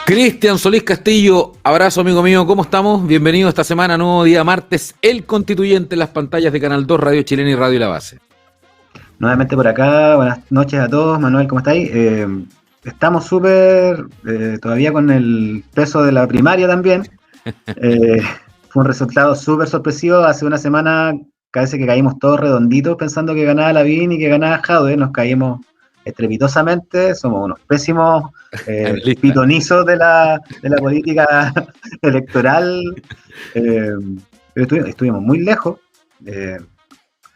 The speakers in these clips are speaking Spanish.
Cristian Solís Castillo, abrazo amigo mío, ¿cómo estamos? Bienvenido esta semana, nuevo día martes, El Constituyente en las pantallas de Canal 2, Radio Chilena y Radio La Base. Nuevamente por acá, buenas noches a todos. Manuel, ¿cómo estáis? Estamos súper, todavía con el peso de la primaria también. Fue un resultado súper sorpresivo. Hace una semana parece que caímos todos redonditos pensando que ganaba Lavín y que ganaba Jadwe. Nos caímos estrepitosamente, somos unos pésimos pitonizos de la política electoral, pero estuvimos muy lejos.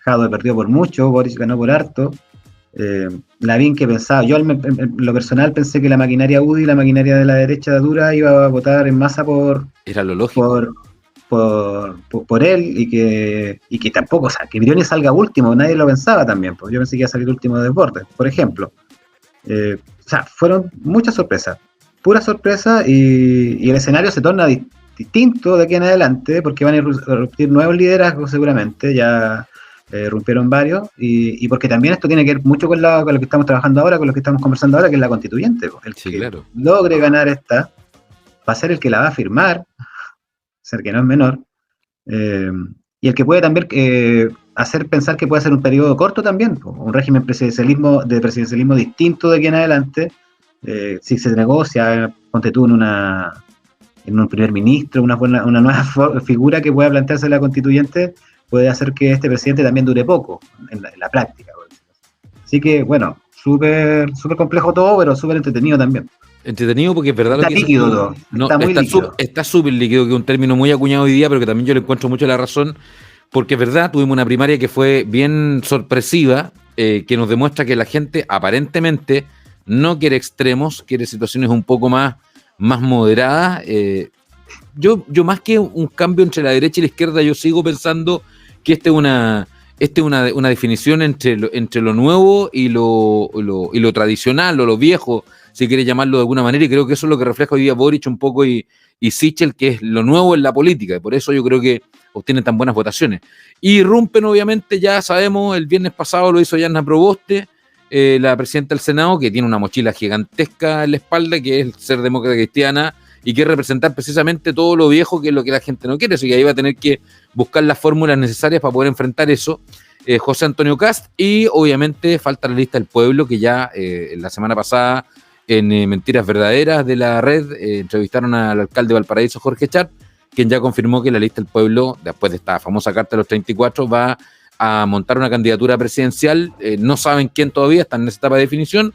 Jadwe perdió por mucho, Boric ganó por harto. Lavín, que pensaba, yo en lo personal pensé que la maquinaria UDI y la maquinaria de la derecha dura iba a votar en masa era lo lógico, por él, y que tampoco, o sea, que Briones salga último, nadie lo pensaba también, pues yo pensé que iba a salir último de Desbordes, por ejemplo. O sea, fueron muchas sorpresas, pura sorpresa, y el escenario se torna distinto de aquí en adelante, porque van a irrumpir nuevos liderazgos seguramente, ya rompieron varios, y porque también esto tiene que ver mucho con lo que estamos trabajando ahora, con lo que estamos conversando ahora, que es la constituyente. El sí, que claro, logre ganar esta va a ser el que la va a firmar, ser que no es menor, y el que puede también hacer pensar que puede ser un periodo corto también, un régimen de presidencialismo distinto de aquí en adelante, si se negocia, ponte tú en un primer ministro, una nueva figura que pueda plantearse la constituyente, puede hacer que este presidente también dure poco en la práctica. Así que, bueno, súper complejo todo, pero súper entretenido también. Entretenido porque es verdad está lo que líquido todo. no, está muy líquido. Está súper líquido, que es un término muy acuñado hoy día, pero que también yo le encuentro mucho la razón, porque es verdad, tuvimos una primaria que fue bien sorpresiva, que nos demuestra que la gente aparentemente no quiere extremos, quiere situaciones un poco más moderadas. Yo más que un cambio entre la derecha y la izquierda, yo sigo pensando que esta es una definición entre lo nuevo y lo tradicional, o lo viejo, si quiere llamarlo de alguna manera, y creo que eso es lo que refleja hoy día Boric un poco y Sichel, que es lo nuevo en la política, y por eso yo creo que obtienen tan buenas votaciones. Y irrumpen, obviamente, ya sabemos, el viernes pasado lo hizo Yanna Proboste, la presidenta del Senado, que tiene una mochila gigantesca en la espalda, que es ser demócrata cristiana, y que representar precisamente todo lo viejo, que es lo que la gente no quiere, así que ahí va a tener que buscar las fórmulas necesarias para poder enfrentar eso. José Antonio Kast, y obviamente falta la lista del pueblo, que ya la semana pasada en Mentiras Verdaderas de la red entrevistaron al alcalde de Valparaíso, Jorge Char, quien ya confirmó que la lista del pueblo, después de esta famosa carta de los 34, va a montar una candidatura presidencial. No saben quién todavía, están en esa etapa de definición,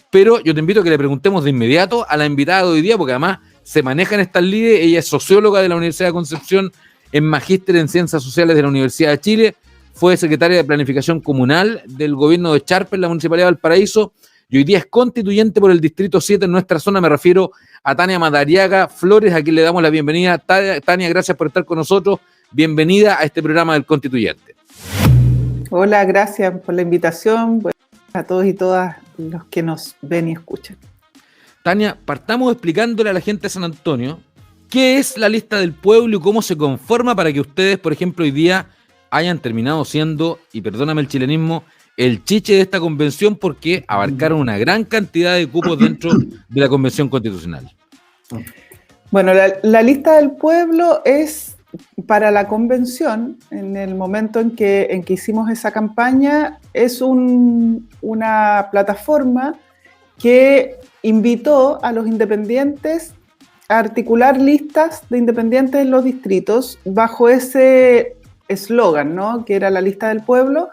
pero yo te invito a que le preguntemos de inmediato a la invitada de hoy día, porque además se maneja en estas lides. Ella es socióloga de la Universidad de Concepción, es magíster en Ciencias Sociales de la Universidad de Chile, fue secretaria de Planificación Comunal del gobierno de Charpe en la Municipalidad de Valparaíso, y hoy día es constituyente por el Distrito 7 en nuestra zona. Me refiero a Tania Madariaga Flores, a quien le damos la bienvenida. Tania, gracias por estar con nosotros. Bienvenida a este programa del Constituyente. Hola, gracias por la invitación. Buenas a todos y todas los que nos ven y escuchan. Tania, partamos explicándole a la gente de San Antonio qué es la lista del pueblo y cómo se conforma, para que ustedes, por ejemplo, hoy día hayan terminado siendo, y perdóname el chilenismo, el chiche de esta convención, porque abarcaron una gran cantidad de cupos dentro de la Convención Constitucional. Bueno, la lista del pueblo es para la convención. En el momento en que hicimos esa campaña, es una plataforma que invitó a los independientes a articular listas de independientes en los distritos bajo ese eslogan, ¿no?, que era la lista del pueblo.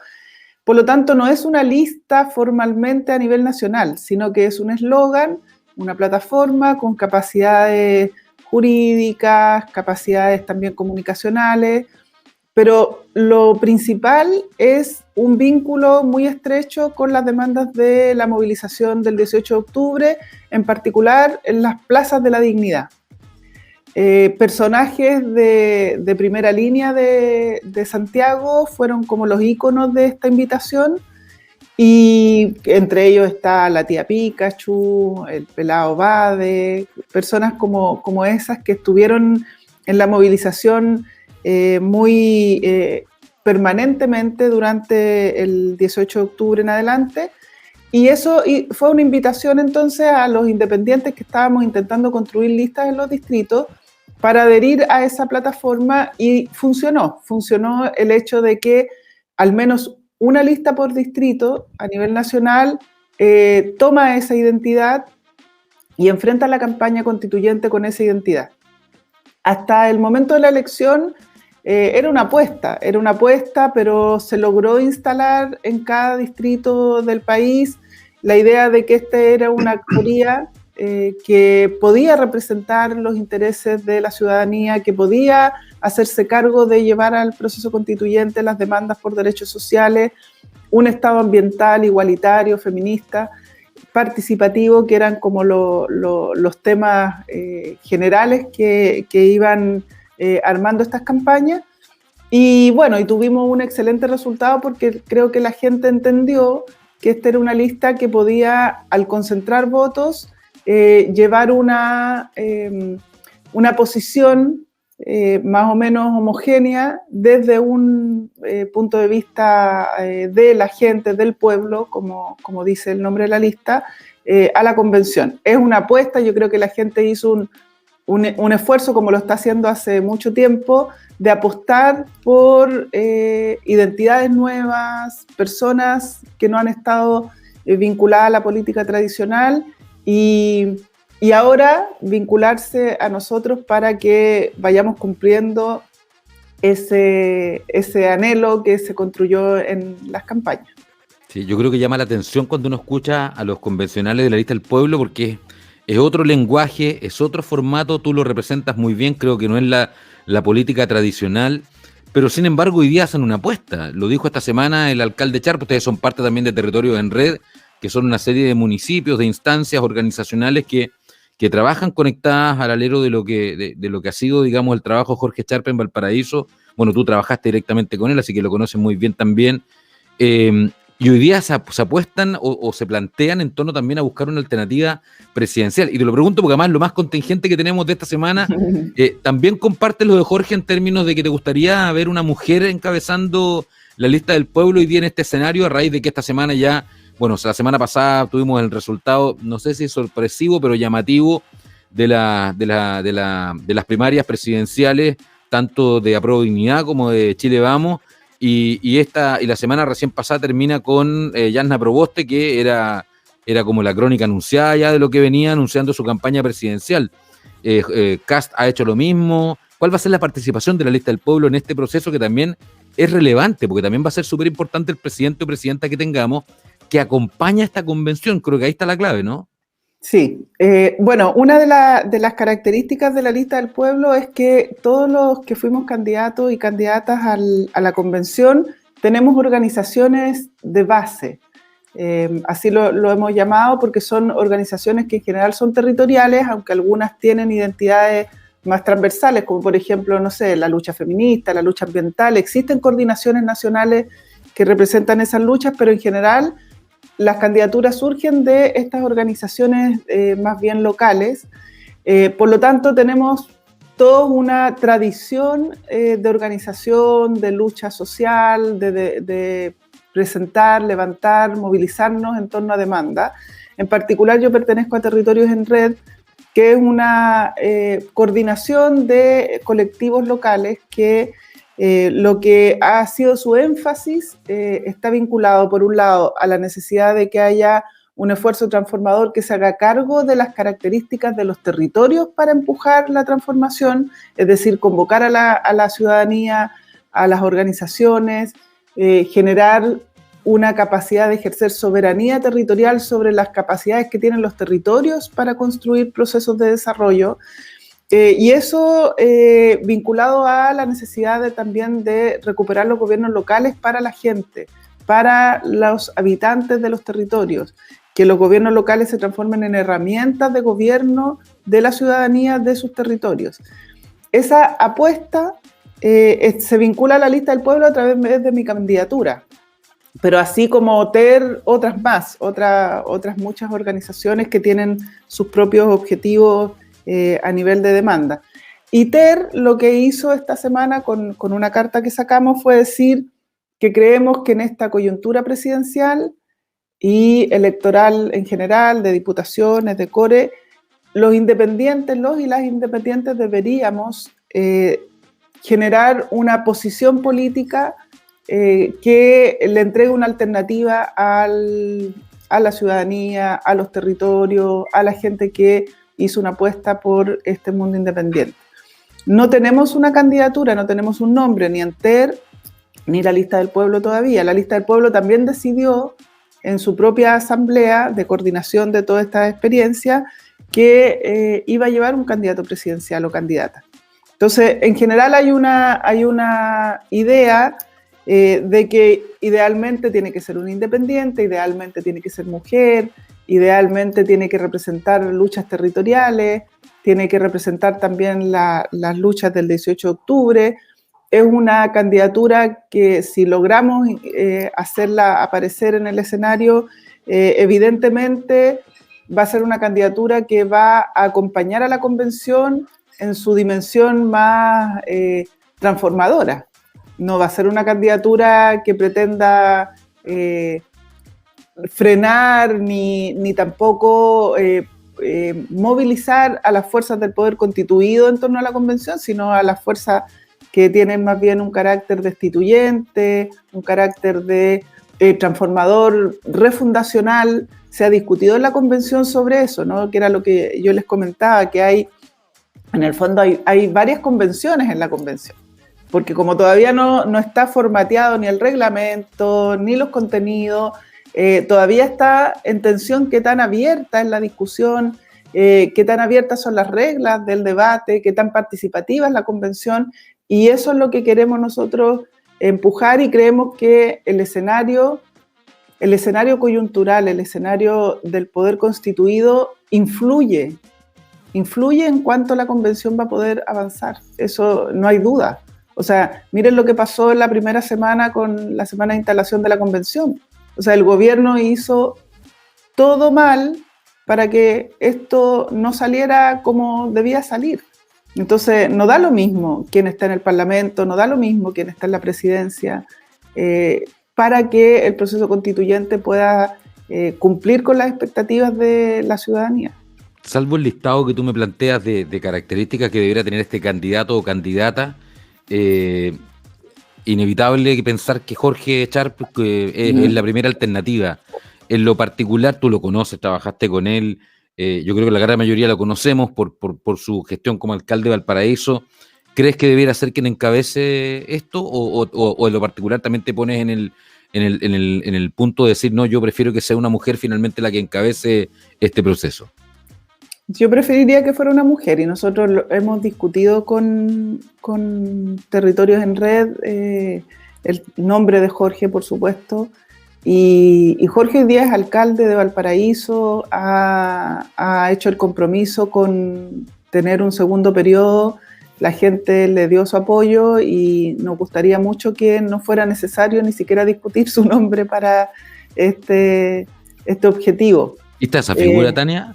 Por lo tanto, no es una lista formalmente a nivel nacional, sino que es un eslogan, una plataforma con capacidades jurídicas, capacidades también comunicacionales, pero lo principal es un vínculo muy estrecho con las demandas de la movilización del 18 de octubre, en particular en las plazas de la dignidad. Personajes de primera línea de Santiago fueron como los íconos de esta invitación, y entre ellos está la tía Pikachu, el pelado Bade, personas como esas que estuvieron en la movilización muy permanentemente durante el 18 de octubre en adelante, Y fue una invitación entonces a los independientes que estábamos intentando construir listas en los distritos para adherir a esa plataforma, y funcionó el hecho de que al menos una lista por distrito a nivel nacional toma esa identidad y enfrenta la campaña constituyente con esa identidad. Hasta el momento de la elección era una apuesta, pero se logró instalar en cada distrito del país la idea de que esta era una actoría que podía representar los intereses de la ciudadanía, que podía hacerse cargo de llevar al proceso constituyente las demandas por derechos sociales, un Estado ambiental igualitario, feminista, participativo, que eran como los temas generales que iban armando estas campañas. Y bueno, y tuvimos un excelente resultado porque creo que la gente entendió que esta era una lista que podía, al concentrar votos, llevar una posición más o menos homogénea desde un punto de vista de la gente, del pueblo, como dice el nombre de la lista, a la convención. Es una apuesta, yo creo que la gente hizo un esfuerzo, como lo está haciendo hace mucho tiempo, de apostar por identidades nuevas, personas que no han estado vinculadas a la política tradicional, y ahora vincularse a nosotros para que vayamos cumpliendo ese anhelo que se construyó en las campañas. Sí, yo creo que llama la atención cuando uno escucha a los convencionales de la lista del pueblo, porque es otro lenguaje, es otro formato, tú lo representas muy bien, creo que no es la política tradicional, pero sin embargo hoy día hacen una apuesta. Lo dijo esta semana el alcalde Charp, ustedes son parte también de Territorios en Red, que son una serie de municipios, de instancias organizacionales que trabajan conectadas al alero de lo que ha sido, digamos, el trabajo de Jorge Charp en Valparaíso. Bueno, tú trabajaste directamente con él, así que lo conoces muy bien también. Y hoy día se apuestan o se plantean en torno también a buscar una alternativa presidencial. Y te lo pregunto porque además lo más contingente que tenemos de esta semana, también compartes lo de Jorge en términos de que te gustaría ver una mujer encabezando la lista del pueblo hoy día en este escenario, a raíz de que esta semana ya, bueno, la semana pasada tuvimos el resultado, no sé si sorpresivo, pero llamativo, de las primarias presidenciales, tanto de Apruebo Dignidad como de Chile Vamos, y la semana recién pasada termina con Yasna Proboste, que era como la crónica anunciada ya de lo que venía anunciando su campaña presidencial. Kast ha hecho lo mismo. ¿Cuál va a ser la participación de la lista del pueblo en este proceso, que también es relevante, porque también va a ser súper importante el presidente o presidenta que tengamos que acompaña esta convención? Creo que ahí está la clave, ¿no? Sí, bueno, una de las características de la lista del pueblo es que todos los que fuimos candidatos y candidatas a la convención tenemos organizaciones de base, así lo hemos llamado, porque son organizaciones que en general son territoriales, aunque algunas tienen identidades más transversales, como por ejemplo, no sé, la lucha feminista, la lucha ambiental. Existen coordinaciones nacionales que representan esas luchas, pero en general las candidaturas surgen de estas organizaciones más bien locales. Por lo tanto, tenemos toda una tradición de organización, de lucha social, de presentar, levantar, movilizarnos en torno a demanda. En particular, yo pertenezco a Territorios en Red, que es una coordinación de colectivos locales que lo que ha sido su énfasis está vinculado, por un lado, a la necesidad de que haya un esfuerzo transformador que se haga cargo de las características de los territorios para empujar la transformación, es decir, convocar a la ciudadanía, a las organizaciones, generar una capacidad de ejercer soberanía territorial sobre las capacidades que tienen los territorios para construir procesos de desarrollo. Y eso vinculado a la necesidad también de recuperar los gobiernos locales para la gente, para los habitantes de los territorios, que los gobiernos locales se transformen en herramientas de gobierno de la ciudadanía de sus territorios. Esa apuesta se vincula a la lista del pueblo a través de mi candidatura, pero así como TER, otras más, otras muchas organizaciones que tienen sus propios objetivos a nivel de demanda. Y TER lo que hizo esta semana con una carta que sacamos fue decir que creemos que en esta coyuntura presidencial y electoral en general, de diputaciones, de core, los y las independientes deberíamos generar una posición política que le entregue una alternativa a la ciudadanía, a los territorios, a la gente que hizo una apuesta por este mundo independiente. No tenemos una candidatura, no tenemos un nombre, ni Enter, ni la Lista del Pueblo todavía. La Lista del Pueblo también decidió en su propia asamblea de coordinación de toda esta experiencia que iba a llevar un candidato presidencial o candidata. Entonces, en general hay una idea de que idealmente tiene que ser un independiente, idealmente tiene que ser mujer, idealmente tiene que representar luchas territoriales, tiene que representar también las luchas del 18 de octubre. Es una candidatura que si logramos hacerla aparecer en el escenario, evidentemente va a ser una candidatura que va a acompañar a la convención en su dimensión más transformadora. No va a ser una candidatura que pretenda frenar ni tampoco movilizar a las fuerzas del poder constituido en torno a la convención, sino a las fuerzas que tienen más bien un carácter destituyente, un carácter de transformador, refundacional. Se ha discutido en la convención sobre eso, ¿no? Que era lo que yo les comentaba, que hay, en el fondo hay varias convenciones en la convención, porque como todavía no está formateado ni el reglamento, ni los contenidos, todavía está en tensión qué tan abierta es la discusión, qué tan abiertas son las reglas del debate, qué tan participativa es la convención, y eso es lo que queremos nosotros empujar, y creemos que el escenario coyuntural, el escenario del poder constituido influye en cuánto la convención va a poder avanzar. Eso no hay duda. O sea, miren lo que pasó en la primera semana con la semana de instalación de la convención. O sea, el gobierno hizo todo mal para que esto no saliera como debía salir. Entonces, no da lo mismo quién está en el Parlamento, no da lo mismo quién está en la presidencia, para que el proceso constituyente pueda cumplir con las expectativas de la ciudadanía. Salvo el listado que tú me planteas de características que debería tener este candidato o candidata, inevitable pensar que Jorge Sharp es la primera alternativa. En lo particular, tú lo conoces, trabajaste con él, yo creo que la gran mayoría lo conocemos por su gestión como alcalde de Valparaíso. ¿Crees que debiera ser quien encabece esto? ¿O en lo particular también te pones en el punto de decir, no, yo prefiero que sea una mujer finalmente la que encabece este proceso? Yo preferiría que fuera una mujer, y nosotros hemos discutido con Territorios en Red el nombre de Jorge, por supuesto, y Jorge hoy día es alcalde de Valparaíso, ha hecho el compromiso con tener un segundo periodo, la gente le dio su apoyo y nos gustaría mucho que no fuera necesario ni siquiera discutir su nombre para este objetivo. ¿Y está esa figura, Tania?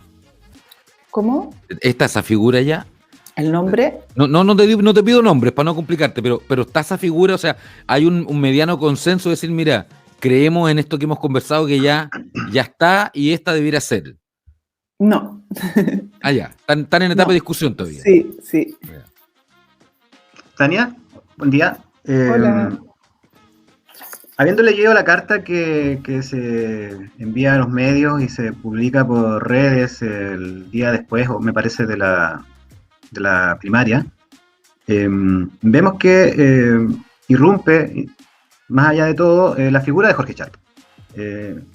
¿Cómo? ¿Está esa figura ya? ¿El nombre? No te pido nombres para no complicarte, pero está esa figura, o sea, hay un mediano consenso de decir, mira, creemos en esto que hemos conversado que ya está y esta debiera ser. No. Ya, están en etapa de discusión todavía. Sí. Tania, buen día. Hola. Habiendo leído la carta que se envía a los medios y se publica por redes el día después, o me parece de la primaria, vemos que irrumpe, más allá de todo, la figura de Jorge Sharp.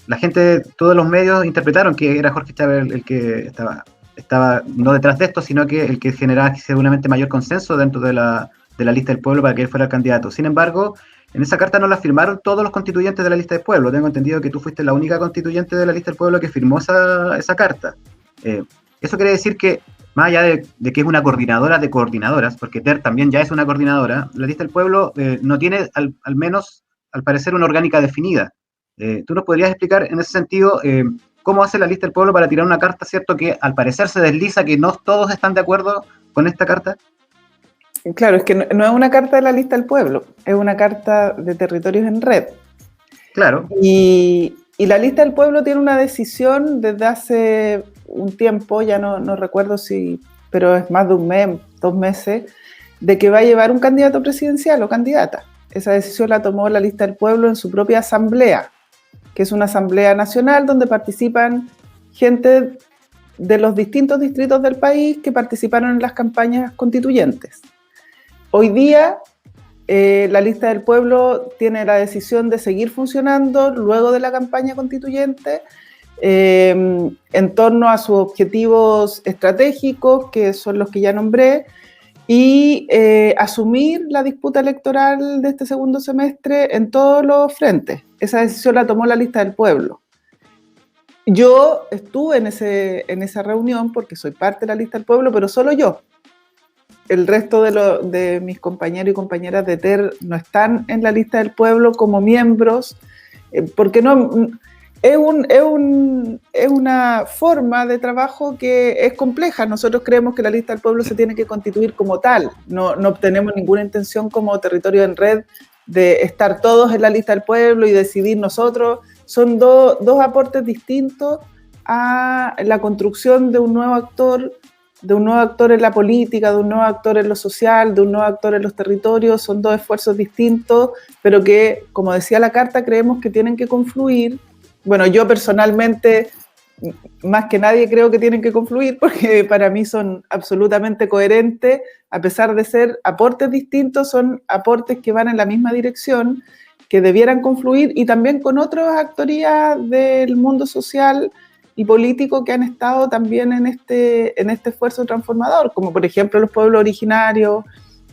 La gente, todos los medios interpretaron que era Jorge Sharp el que estaba no detrás de esto, sino que el que generaba seguramente mayor consenso dentro de la lista del pueblo para que él fuera el candidato. Sin embargo, en esa carta no la firmaron todos los constituyentes de la lista del pueblo. Tengo entendido que tú fuiste la única constituyente de la lista del pueblo que firmó esa carta. Eso quiere decir que, más allá de que es una coordinadora de coordinadoras, porque TER también ya es una coordinadora, la lista del pueblo no tiene, al menos, al parecer, una orgánica definida. ¿Tú nos podrías explicar, en ese sentido, cómo hace la lista del pueblo para tirar una carta, cierto, que al parecer se desliza, que no todos están de acuerdo con esta carta? Claro, es que no es una carta de la lista del pueblo, es una carta de Territorios en Red. Claro. Y Y la lista del pueblo tiene una decisión desde hace un tiempo, ya no recuerdo si, pero es más de un mes, 2 meses, de que va a llevar un candidato presidencial o candidata. Esa decisión la tomó la lista del pueblo en su propia asamblea, que es una asamblea nacional donde participan gente de los distintos distritos del país que participaron en las campañas constituyentes. Hoy día, la lista del pueblo tiene la decisión de seguir funcionando luego de la campaña constituyente en torno a sus objetivos estratégicos, que son los que ya nombré, y asumir la disputa electoral de este segundo semestre en todos los frentes. Esa decisión la tomó la lista del pueblo. Yo estuve en esa reunión porque soy parte de la lista del pueblo, pero solo yo. El resto de mis compañeros y compañeras de TER no están en la lista del pueblo como miembros, porque no, es una forma de trabajo que es compleja. Nosotros creemos que la lista del pueblo se tiene que constituir como tal. No tenemos ninguna intención como Territorio en Red de estar todos en la lista del pueblo y decidir nosotros. Son dos aportes distintos a la construcción de un nuevo actor en la política, de un nuevo actor en lo social, de un nuevo actor en los territorios. Son dos esfuerzos distintos, pero que, como decía la carta, creemos que tienen que confluir. Bueno, yo personalmente, más que nadie, creo que tienen que confluir porque para mí son absolutamente coherentes, a pesar de ser aportes distintos, son aportes que van en la misma dirección, que debieran confluir, y también con otras actorías del mundo social y político que han estado también en este esfuerzo transformador, como por ejemplo los pueblos originarios,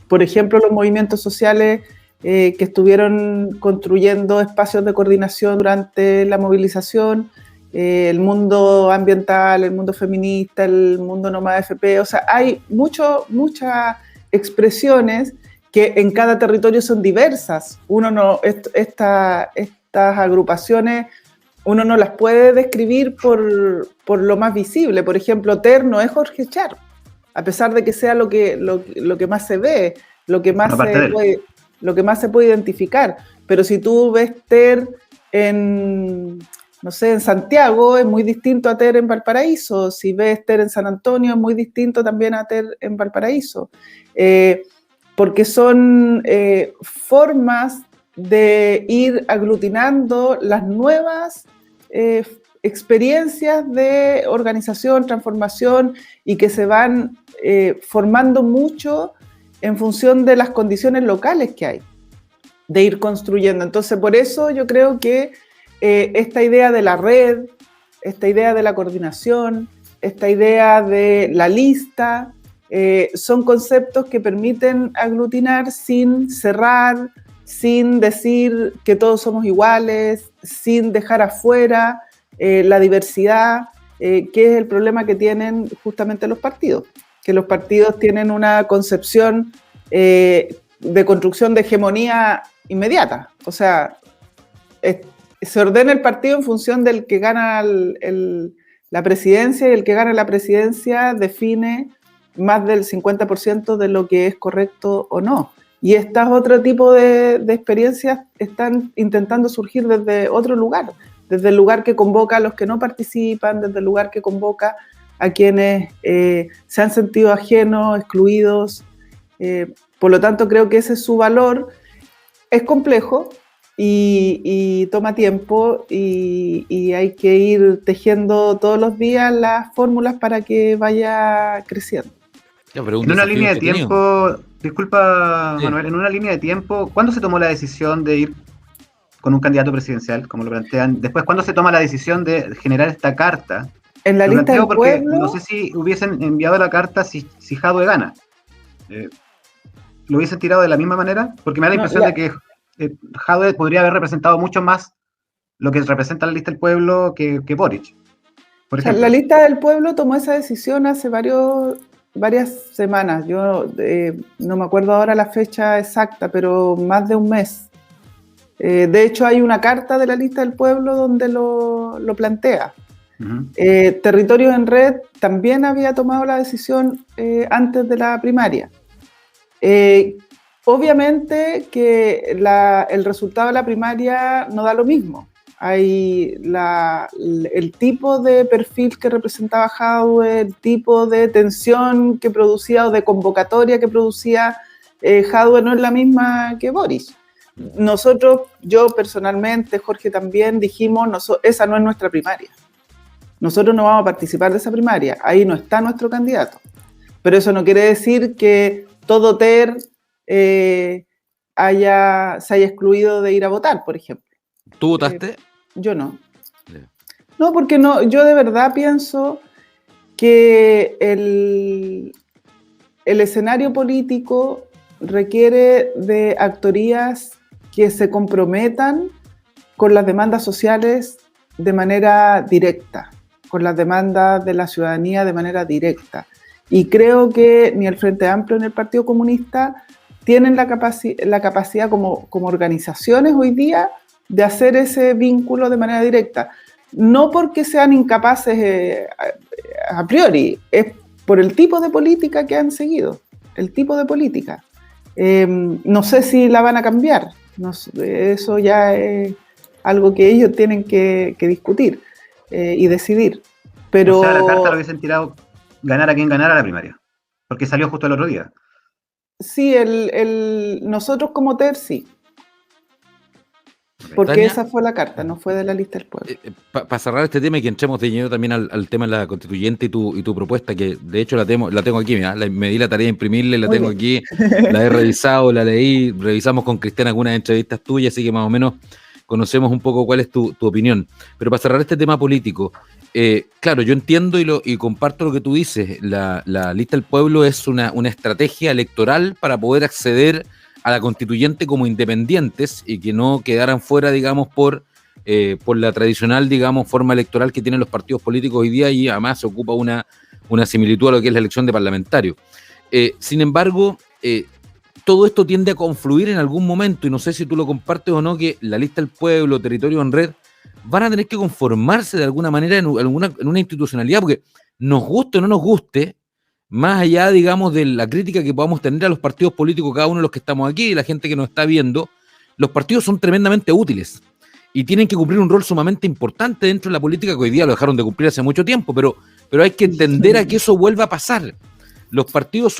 por ejemplo los movimientos sociales que estuvieron construyendo espacios de coordinación durante la movilización, el mundo ambiental, el mundo feminista, el mundo nómada FP. O sea, hay muchas expresiones que en cada territorio son diversas. Estas agrupaciones uno no las puede describir por lo más visible. Por ejemplo, TER no es Jorge Char, a pesar de que sea lo que más se ve, lo que más se puede identificar. Pero si tú ves TER en Santiago, es muy distinto a TER en Valparaíso. Si ves TER en San Antonio, es muy distinto también a TER en Valparaíso. Porque son formas de ir aglutinando las nuevas experiencias de organización, transformación, y que se van formando mucho en función de las condiciones locales que hay, de ir construyendo. Entonces, por eso yo creo que esta idea de la red, esta idea de la coordinación, esta idea de la lista, son conceptos que permiten aglutinar sin cerrar, sin decir que todos somos iguales, sin dejar afuera la diversidad, que es el problema que tienen justamente los partidos, que los partidos tienen una concepción de construcción de hegemonía inmediata. O sea, se ordena el partido en función del que gana la presidencia, y el que gana la presidencia define más del 50% de lo que es correcto o no. Y estas otro tipo de experiencias están intentando surgir desde otro lugar, desde el lugar que convoca a los que no participan, desde el lugar que convoca a quienes se han sentido ajenos, excluidos. Por lo tanto, creo que ese es su valor. Es complejo y toma tiempo, y hay que ir tejiendo todos los días las fórmulas para que vaya creciendo. En una línea de tiempo, disculpa, sí, Manuel, en una línea de tiempo, ¿cuándo se tomó la decisión de ir con un candidato presidencial, como lo plantean? Después, ¿cuándo se toma la decisión de generar esta carta? En la lista del pueblo. No sé si hubiesen enviado la carta si Jadwe gana. ¿Lo hubiesen tirado de la misma manera? Porque me da la impresión de que Jadwe podría haber representado mucho más lo que representa la lista del pueblo que Boric. Por ejemplo. La lista del pueblo tomó esa decisión hace varias semanas. Yo no me acuerdo ahora la fecha exacta, pero más de un mes. De hecho, hay una carta de la lista del pueblo donde lo plantea. Uh-huh. Territorios en Red también había tomado la decisión antes de la primaria. Obviamente que el resultado de la primaria no da lo mismo. hay el tipo de perfil que representaba Jadwe, el tipo de tensión que producía o de convocatoria que producía Jadwe no es la misma que Boric. Nosotros, yo personalmente, Jorge también, dijimos, esa no es nuestra primaria. Nosotros no vamos a participar de esa primaria, ahí no está nuestro candidato. Pero eso no quiere decir que todo TER se haya excluido de ir a votar, por ejemplo. ¿Tú votaste? Yo no. No, porque no, yo de verdad pienso que el escenario político requiere de actorías que se comprometan con las demandas sociales de manera directa, con las demandas de la ciudadanía de manera directa. Y creo que ni el Frente Amplio ni el Partido Comunista tienen la capacidad como organizaciones hoy día de hacer ese vínculo de manera directa. No porque sean incapaces a priori, es por el tipo de política que han seguido, el tipo de política. No sé si la van a cambiar, no sé, eso ya es algo que ellos tienen que discutir y decidir. Pero... O sea, la carta lo hubiesen tirado ganar a quien ganara la primaria, porque salió justo el otro día. Sí, nosotros como TER sí. Porque Tania, esa fue la carta, no fue de la lista del pueblo. Para cerrar este tema y que entremos de lleno también al tema de la constituyente y tu propuesta, que de hecho la tengo aquí, mira, me di la tarea de imprimirla y la tengo aquí, la he revisado, la leí, revisamos con Cristian algunas entrevistas tuyas, así que más o menos conocemos un poco cuál es tu opinión. Pero para cerrar este tema político, claro, yo entiendo y comparto lo que tú dices, la lista del pueblo es una estrategia electoral para poder acceder a la constituyente como independientes y que no quedaran fuera, digamos, por la tradicional, digamos, forma electoral que tienen los partidos políticos hoy día, y además se ocupa una similitud a lo que es la elección de parlamentarios. Sin embargo, todo esto tiende a confluir en algún momento, y no sé si tú lo compartes o no, que la lista del pueblo, Territorio en Red, van a tener que conformarse de alguna manera en una institucionalidad, porque nos guste o no nos guste, más allá, digamos, de la crítica que podamos tener a los partidos políticos, cada uno de los que estamos aquí y la gente que nos está viendo, los partidos son tremendamente útiles y tienen que cumplir un rol sumamente importante dentro de la política, que hoy día lo dejaron de cumplir hace mucho tiempo, pero hay que entender a que eso vuelva a pasar. Los partidos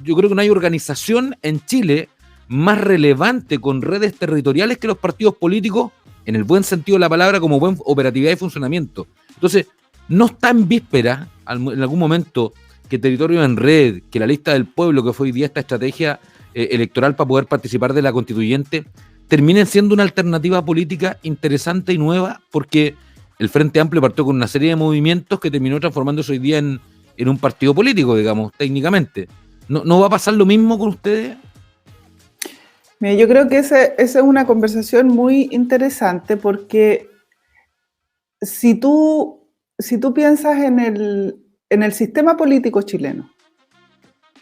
yo creo que no hay organización en Chile más relevante con redes territoriales que los partidos políticos, en el buen sentido de la palabra, como buena operatividad y funcionamiento. Entonces, no está en víspera, en algún momento, que Territorio en Red, que la lista del pueblo, que fue hoy día esta estrategia electoral para poder participar de la constituyente, terminen siendo una alternativa política interesante y nueva, porque el Frente Amplio partió con una serie de movimientos que terminó transformándose hoy día en un partido político, digamos, técnicamente. ¿No va a pasar lo mismo con ustedes? Mira, yo creo que esa es una conversación muy interesante, porque si tú piensas en el sistema político chileno,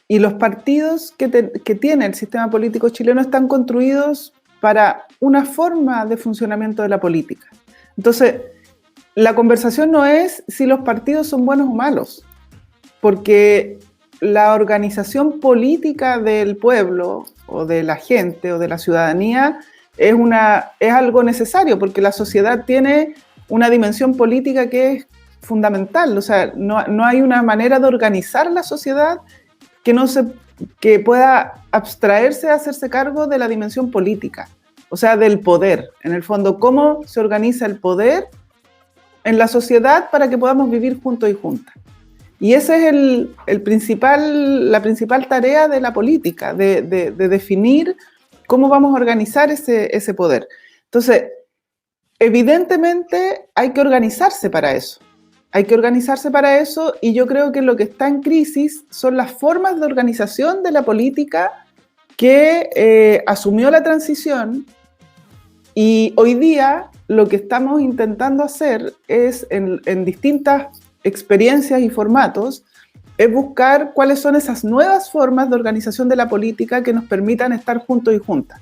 y los partidos que tiene el sistema político chileno están construidos para una forma de funcionamiento de la política. Entonces, la conversación no es si los partidos son buenos o malos, porque la organización política del pueblo o de la gente o de la ciudadanía es algo necesario, porque la sociedad tiene una dimensión política que es fundamental. O sea, no hay una manera de organizar la sociedad que pueda abstraerse a hacerse cargo de la dimensión política, o sea, del poder. En el fondo, cómo se organiza el poder en la sociedad para que podamos vivir juntos y juntas. Y esa es la principal tarea de la política, de definir cómo vamos a organizar ese poder. Entonces, evidentemente hay que organizarse para eso. Hay que organizarse para eso, y yo creo que lo que está en crisis son las formas de organización de la política que asumió la transición, y hoy día lo que estamos intentando hacer es, en distintas experiencias y formatos, es buscar cuáles son esas nuevas formas de organización de la política que nos permitan estar juntos y juntas.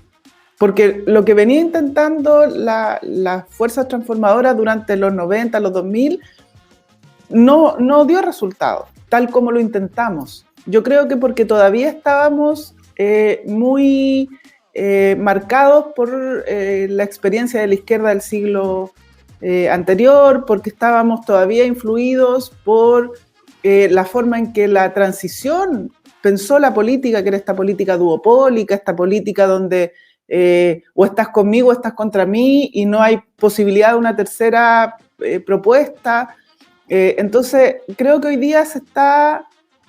Porque lo que venía intentando las fuerzas transformadoras durante los 90, los 2000, no dio resultado, tal como lo intentamos. Yo creo que porque todavía estábamos muy marcados por la experiencia de la izquierda del siglo anterior, porque estábamos todavía influidos por la forma en que la transición pensó la política, que era esta política duopólica, esta política donde o estás conmigo o estás contra mí y no hay posibilidad de una tercera propuesta. Entonces, creo que hoy día se está,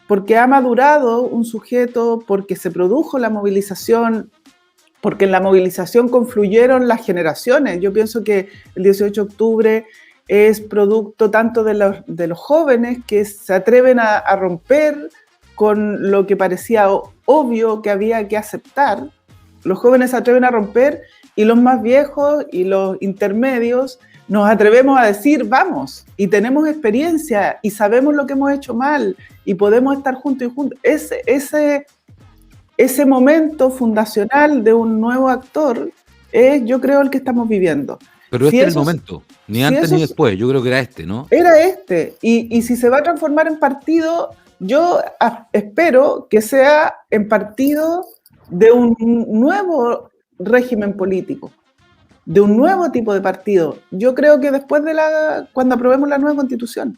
porque ha madurado un sujeto, porque se produjo la movilización, porque en la movilización confluyeron las generaciones. Yo pienso que el 18 de octubre es producto tanto de los jóvenes que se atreven a romper con lo que parecía obvio que había que aceptar. Los jóvenes se atreven a romper y los más viejos y los intermedios nos atrevemos a decir, vamos, y tenemos experiencia y sabemos lo que hemos hecho mal y podemos estar juntos y juntos. Ese momento fundacional de un nuevo actor es, yo creo, el que estamos viviendo. Pero este es el momento, ni antes ni después, yo creo que era este, ¿no? Era este, y si se va a transformar en partido, yo espero que sea en partido de un nuevo régimen político, de un nuevo tipo de partido. Yo creo que después cuando aprobemos la nueva constitución,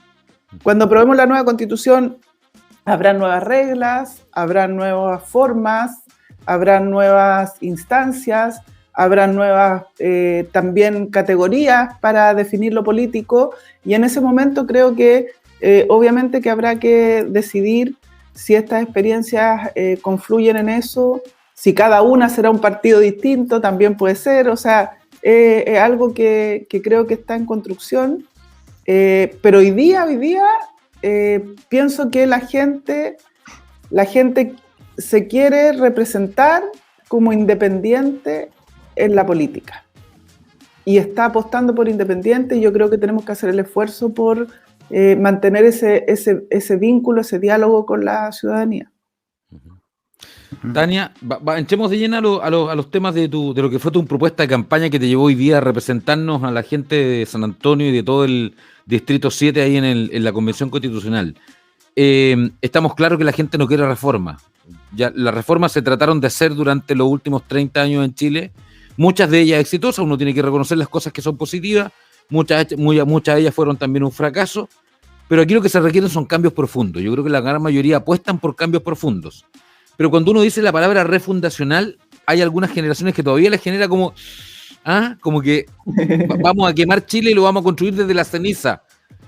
habrá nuevas reglas, habrá nuevas formas, habrá nuevas instancias, habrá nuevas también categorías para definir lo político, y en ese momento creo que obviamente que habrá que decidir si estas experiencias confluyen en eso, si cada una será un partido distinto, también puede ser, o sea, es algo que creo que está en construcción, pero hoy día pienso que la gente se quiere representar como independiente en la política y está apostando por independiente, y yo creo que tenemos que hacer el esfuerzo por mantener ese vínculo, ese diálogo con la ciudadanía. Tania, entremos de lleno a los temas de lo que fue tu propuesta de campaña que te llevó hoy día a representarnos a la gente de San Antonio y de todo el Distrito 7 ahí en la Convención Constitucional. Estamos claros que la gente no quiere reforma. Ya, las reformas se trataron de hacer durante los últimos 30 años en Chile, muchas de ellas exitosas, uno tiene que reconocer las cosas que son positivas, muchas de ellas fueron también un fracaso, pero aquí lo que se requieren son cambios profundos. Yo creo que la gran mayoría apuestan por cambios profundos. Pero cuando uno dice la palabra refundacional, hay algunas generaciones que todavía les genera como que vamos a quemar Chile y lo vamos a construir desde la ceniza.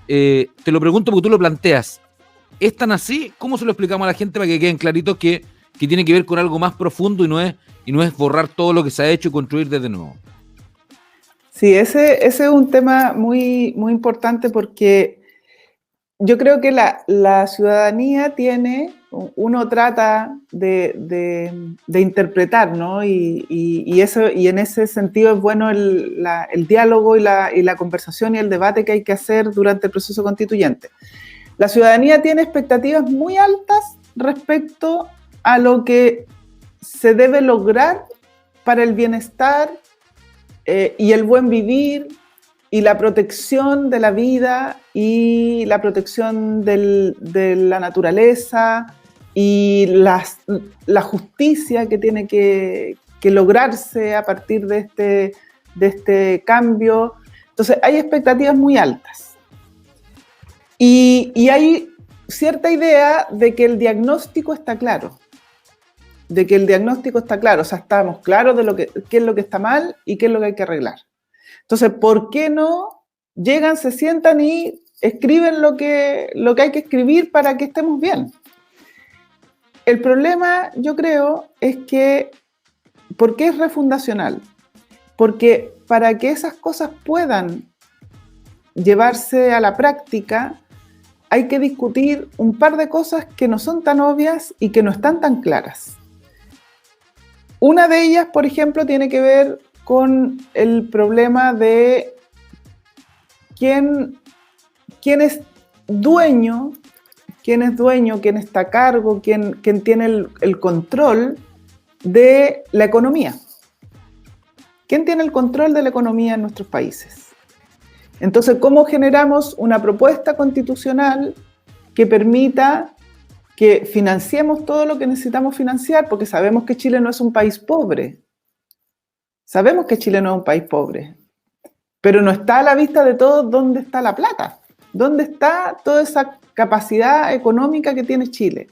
Te lo pregunto porque tú lo planteas. ¿Es tan así? ¿Cómo se lo explicamos a la gente para que queden claritos que tiene que ver con algo más profundo y no es borrar todo lo que se ha hecho y construir desde nuevo? Sí, ese es un tema muy, muy importante, porque yo creo que la ciudadanía uno trata de interpretar, ¿no? Y en ese sentido es bueno el diálogo y la conversación y el debate que hay que hacer durante el proceso constituyente. La ciudadanía tiene expectativas muy altas respecto a lo que se debe lograr para el bienestar y el buen vivir y la protección de la vida y la protección de la naturaleza y la justicia que tiene que lograrse a partir de este cambio. Entonces hay expectativas muy altas. Y hay cierta idea de que el diagnóstico está claro. O sea, estamos claros de qué es lo que está mal y qué es lo que hay que arreglar. Entonces, ¿por qué no llegan, se sientan y escriben lo que hay que escribir para que estemos bien? El problema, yo creo, es que, ¿por qué es refundacional? Porque para que esas cosas puedan llevarse a la práctica, hay que discutir un par de cosas que no son tan obvias y que no están tan claras. Una de ellas, por ejemplo, tiene que ver con el problema de quién es dueño, quién está a cargo, quién tiene el control de la economía. ¿Quién tiene el control de la economía en nuestros países? Entonces, ¿cómo generamos una propuesta constitucional que permita que financiemos todo lo que necesitamos financiar? Porque sabemos que Chile no es un país pobre. pero no está a la vista de todos dónde está la plata, dónde está toda esa capacidad económica que tiene Chile.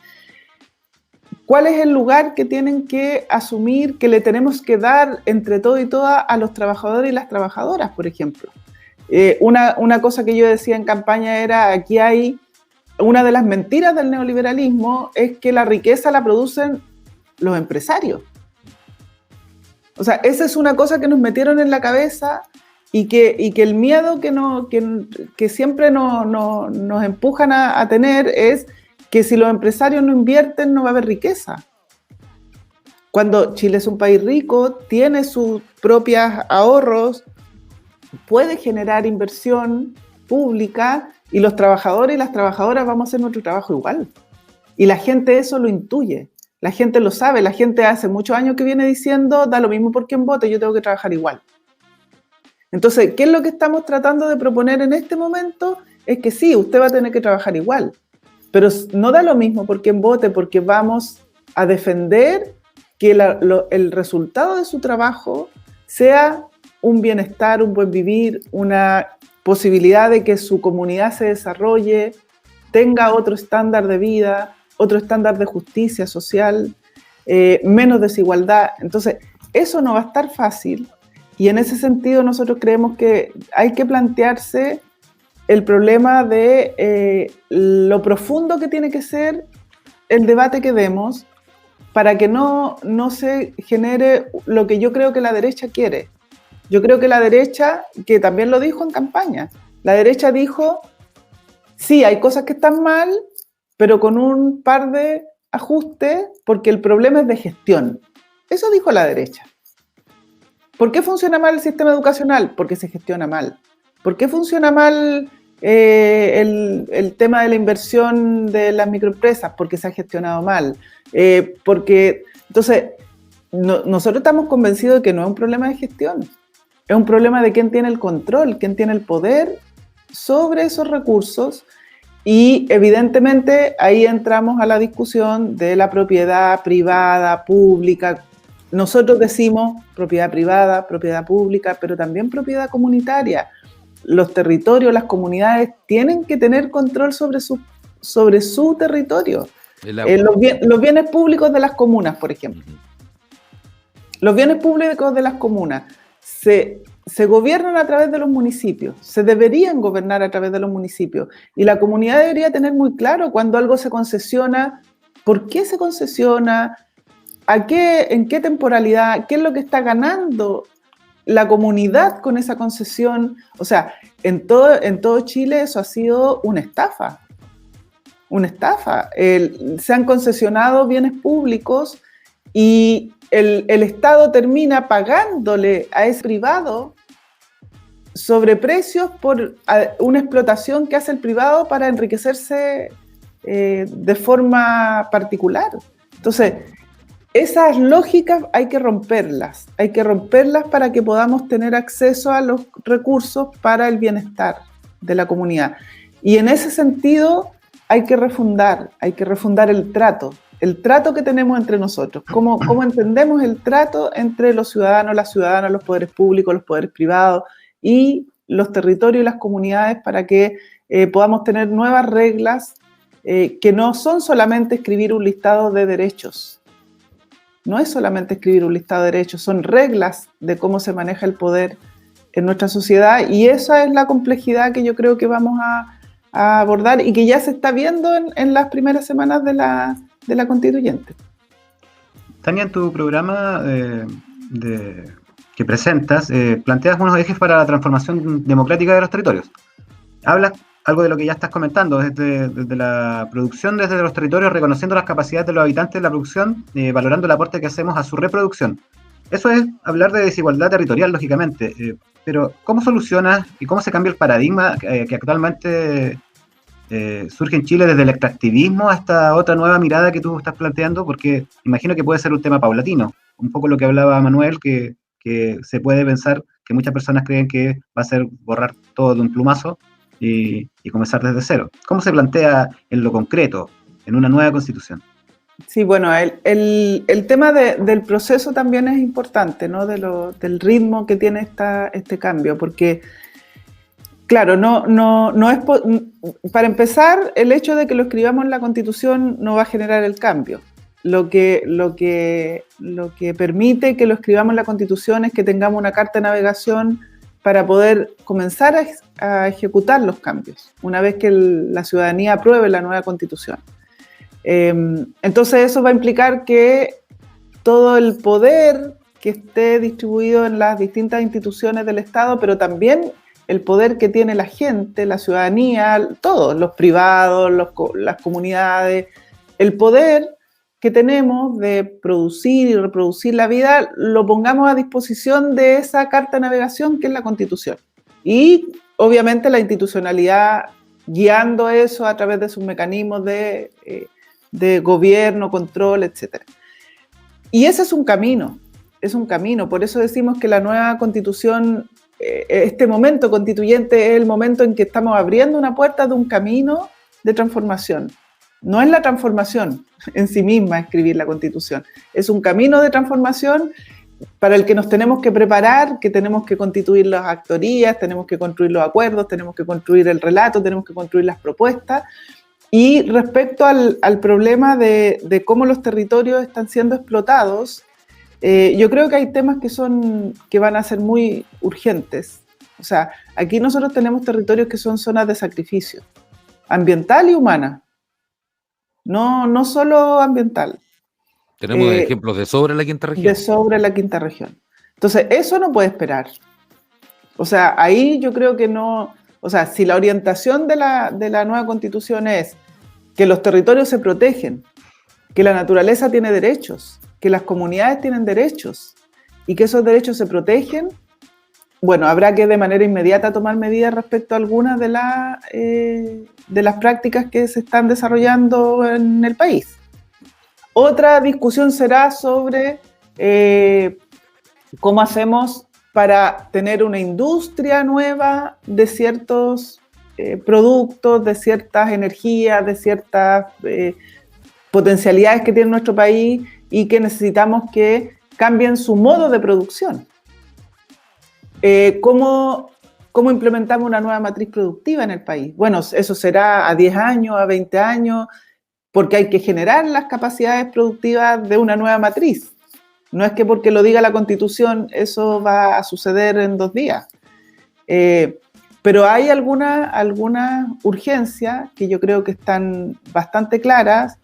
¿Cuál es el lugar que tienen que asumir, que le tenemos que dar entre todo y todas a los trabajadores y las trabajadoras, por ejemplo? Una cosa que yo decía en campaña era, aquí hay, una de las mentiras del neoliberalismo es que la riqueza la producen los empresarios. O sea, esa es una cosa que nos metieron en la cabeza y que el miedo que siempre nos empujan a tener es que si los empresarios no invierten no va a haber riqueza. Cuando Chile es un país rico, tiene sus propios ahorros, puede generar inversión pública y los trabajadores y las trabajadoras vamos a hacer nuestro trabajo igual. Y la gente eso lo intuye, la gente lo sabe, la gente hace muchos años que viene diciendo, da lo mismo por quién vote, yo tengo que trabajar igual. Entonces, ¿qué es lo que estamos tratando de proponer en este momento? Es que sí, usted va a tener que trabajar igual, pero no da lo mismo por quién vote, porque vamos a defender que el resultado de su trabajo sea un bienestar, un buen vivir, una posibilidad de que su comunidad se desarrolle, tenga otro estándar de vida, otro estándar de justicia social, menos desigualdad. Entonces, eso no va a estar fácil y en ese sentido nosotros creemos que hay que plantearse el problema de lo profundo que tiene que ser el debate que demos para que no se genere lo que yo creo que la derecha quiere. Yo creo que la derecha, que también lo dijo en campaña, la derecha dijo, sí, hay cosas que están mal, pero con un par de ajustes, porque el problema es de gestión. Eso dijo la derecha. ¿Por qué funciona mal el sistema educacional? Porque se gestiona mal. ¿Por qué funciona mal el tema de la inversión de las microempresas? Porque se ha gestionado mal. Entonces, nosotros estamos convencidos de que no es un problema de gestión. Es un problema de quién tiene el control, quién tiene el poder sobre esos recursos y evidentemente ahí entramos a la discusión de la propiedad privada, pública. Nosotros decimos propiedad privada, propiedad pública, pero también propiedad comunitaria. Los territorios, las comunidades tienen que tener control sobre su territorio. Los bienes públicos de las comunas, por ejemplo. Los bienes públicos de las comunas se gobiernan a través de los municipios, se deberían gobernar a través de los municipios y la comunidad debería tener muy claro cuando algo se concesiona, por qué se concesiona, en qué temporalidad, qué es lo que está ganando la comunidad con esa concesión. O sea, en todo Chile eso ha sido una estafa. Se han concesionado bienes públicos y el Estado termina pagándole a ese privado sobreprecios por una explotación que hace el privado para enriquecerse de forma particular. Entonces, esas lógicas hay que romperlas para que podamos tener acceso a los recursos para el bienestar de la comunidad. Y en ese sentido hay que refundar el trato que tenemos entre nosotros, cómo entendemos el trato entre los ciudadanos, las ciudadanas, los poderes públicos, los poderes privados y los territorios y las comunidades para que podamos tener nuevas reglas que no son solamente escribir un listado de derechos. No es solamente escribir un listado de derechos, son reglas de cómo se maneja el poder en nuestra sociedad y esa es la complejidad que yo creo que vamos a abordar y que ya se está viendo en las primeras semanas de la constituyente. Tania, en tu programa que presentas, planteas unos ejes para la transformación democrática de los territorios. Hablas algo de lo que ya estás comentando, desde la producción, desde los territorios, reconociendo las capacidades de los habitantes de la producción, valorando el aporte que hacemos a su reproducción. Eso es hablar de desigualdad territorial, lógicamente, pero ¿cómo solucionas y cómo se cambia el paradigma que actualmente surge en Chile desde el extractivismo hasta otra nueva mirada que tú estás planteando? Porque imagino que puede ser un tema paulatino, un poco lo que hablaba Manuel, que se puede pensar que muchas personas creen que va a ser borrar todo de un plumazo y comenzar desde cero. ¿Cómo se plantea en lo concreto, en una nueva constitución? Sí, bueno, el tema del proceso también es importante, ¿no? Del ritmo que tiene este cambio, porque, claro, no es para empezar, el hecho de que lo escribamos en la Constitución no va a generar el cambio. Lo que permite que lo escribamos en la Constitución es que tengamos una carta de navegación para poder comenzar a ejecutar los cambios, una vez que la ciudadanía apruebe la nueva Constitución. Entonces eso va a implicar que todo el poder que esté distribuido en las distintas instituciones del Estado, pero también el poder que tiene la gente, la ciudadanía, todos, los privados, las comunidades, el poder que tenemos de producir y reproducir la vida, lo pongamos a disposición de esa carta de navegación que es la Constitución. Y obviamente la institucionalidad guiando eso a través de sus mecanismos de gobierno, control, etc. Y ese es un camino, por eso decimos que la nueva Constitución, este momento constituyente es el momento en que estamos abriendo una puerta de un camino de transformación. No es la transformación en sí misma escribir la Constitución, es un camino de transformación para el que nos tenemos que preparar, que tenemos que constituir las actorías, tenemos que construir los acuerdos, tenemos que construir el relato, tenemos que construir las propuestas. Y respecto al problema de cómo los territorios están siendo explotados, yo creo que hay temas que van a ser muy urgentes. O sea, aquí nosotros tenemos territorios que son zonas de sacrificio, ambiental y humana. No solo ambiental. Tenemos ejemplos de sobra en la quinta región. De sobra en la quinta región. Entonces, eso no puede esperar. O sea, ahí yo creo que no... O sea, si la orientación de la nueva Constitución es que los territorios se protegen, que la naturaleza tiene derechos, que las comunidades tienen derechos y que esos derechos se protegen, bueno, habrá que de manera inmediata tomar medidas respecto a algunas de las prácticas que se están desarrollando en el país. Otra discusión será sobre cómo hacemos para tener una industria nueva de ciertos productos, de ciertas energías, de ciertas potencialidades que tiene nuestro país y que necesitamos que cambien su modo de producción. ¿Cómo implementamos una nueva matriz productiva en el país? Bueno, eso será a 10 años, a 20 años, porque hay que generar las capacidades productivas de una nueva matriz. No es que porque lo diga la Constitución eso va a suceder en 2 días. Pero hay algunas urgencias que yo creo que están bastante claras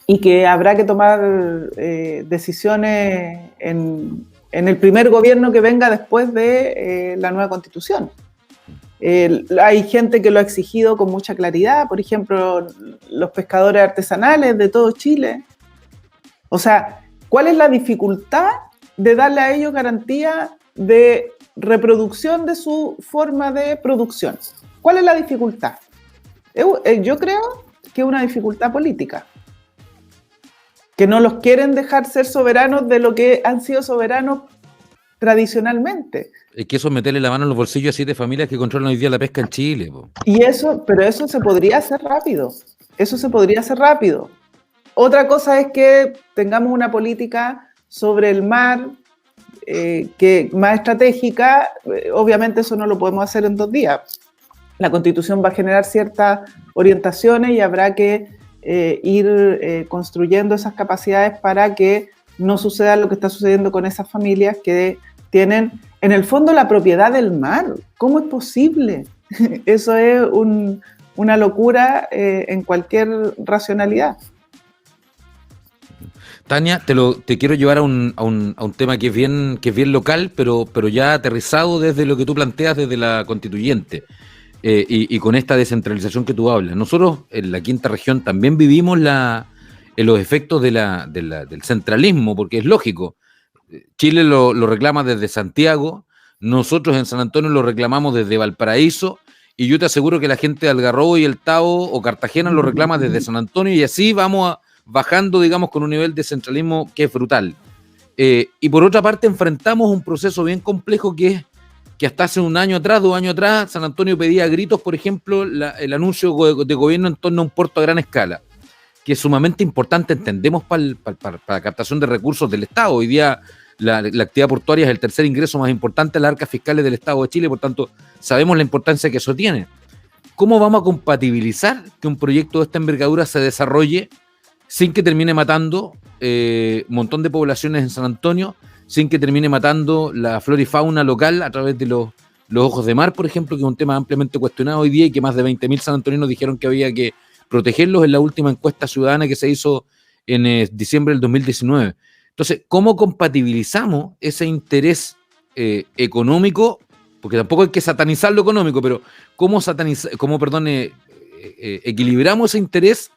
y que habrá que tomar decisiones en el primer gobierno que venga después de la nueva Constitución. Hay gente que lo ha exigido con mucha claridad, por ejemplo, los pescadores artesanales de todo Chile. O sea, ¿cuál es la dificultad de darle a ellos garantía de reproducción de su forma de producción? ¿Cuál es la dificultad? Yo creo que es una dificultad política, que no los quieren dejar ser soberanos de lo que han sido soberanos tradicionalmente. Es que eso es meterle la mano en los bolsillos a 7 familias que controlan hoy día la pesca en Chile. Pero eso se podría hacer rápido. Otra cosa es que tengamos una política sobre el mar que más estratégica. Obviamente eso no lo podemos hacer en 2 días. La Constitución va a generar ciertas orientaciones y habrá que ir construyendo esas capacidades para que no suceda lo que está sucediendo con esas familias que tienen en el fondo la propiedad del mar. ¿Cómo es posible? Eso es una locura en cualquier racionalidad. Tania, te quiero llevar a un tema que es bien local, pero ya aterrizado desde lo que tú planteas desde la constituyente y con esta descentralización que tú hablas. Nosotros en la quinta región también vivimos los efectos del centralismo, porque es lógico. Chile lo reclama desde Santiago, nosotros en San Antonio lo reclamamos desde Valparaíso, y yo te aseguro que la gente de Algarrobo y El Tao o Cartagena lo reclama desde San Antonio, y así vamos bajando, digamos, con un nivel de centralismo que es brutal. Y por otra parte enfrentamos un proceso bien complejo que es que hasta hace 1 año atrás, 2 años atrás, San Antonio pedía a gritos, por ejemplo, el anuncio de gobierno en torno a un puerto a gran escala. que es sumamente importante, entendemos, para la captación de recursos del Estado. Hoy día la actividad portuaria es el tercer ingreso más importante a las arcas fiscales del Estado de Chile, por tanto, sabemos la importancia que eso tiene. ¿Cómo vamos a compatibilizar que un proyecto de esta envergadura se desarrolle sin que termine matando un montón de poblaciones en San Antonio, sin que termine matando la flora y fauna local a través de los ojos de mar, por ejemplo, que es un tema ampliamente cuestionado hoy día y que más de 20.000 sanantoninos dijeron que había que protegerlos en la última encuesta ciudadana que se hizo en diciembre del 2019? Entonces, ¿cómo compatibilizamos ese interés económico? Porque tampoco hay que satanizar lo económico, pero ¿cómo equilibramos ese interés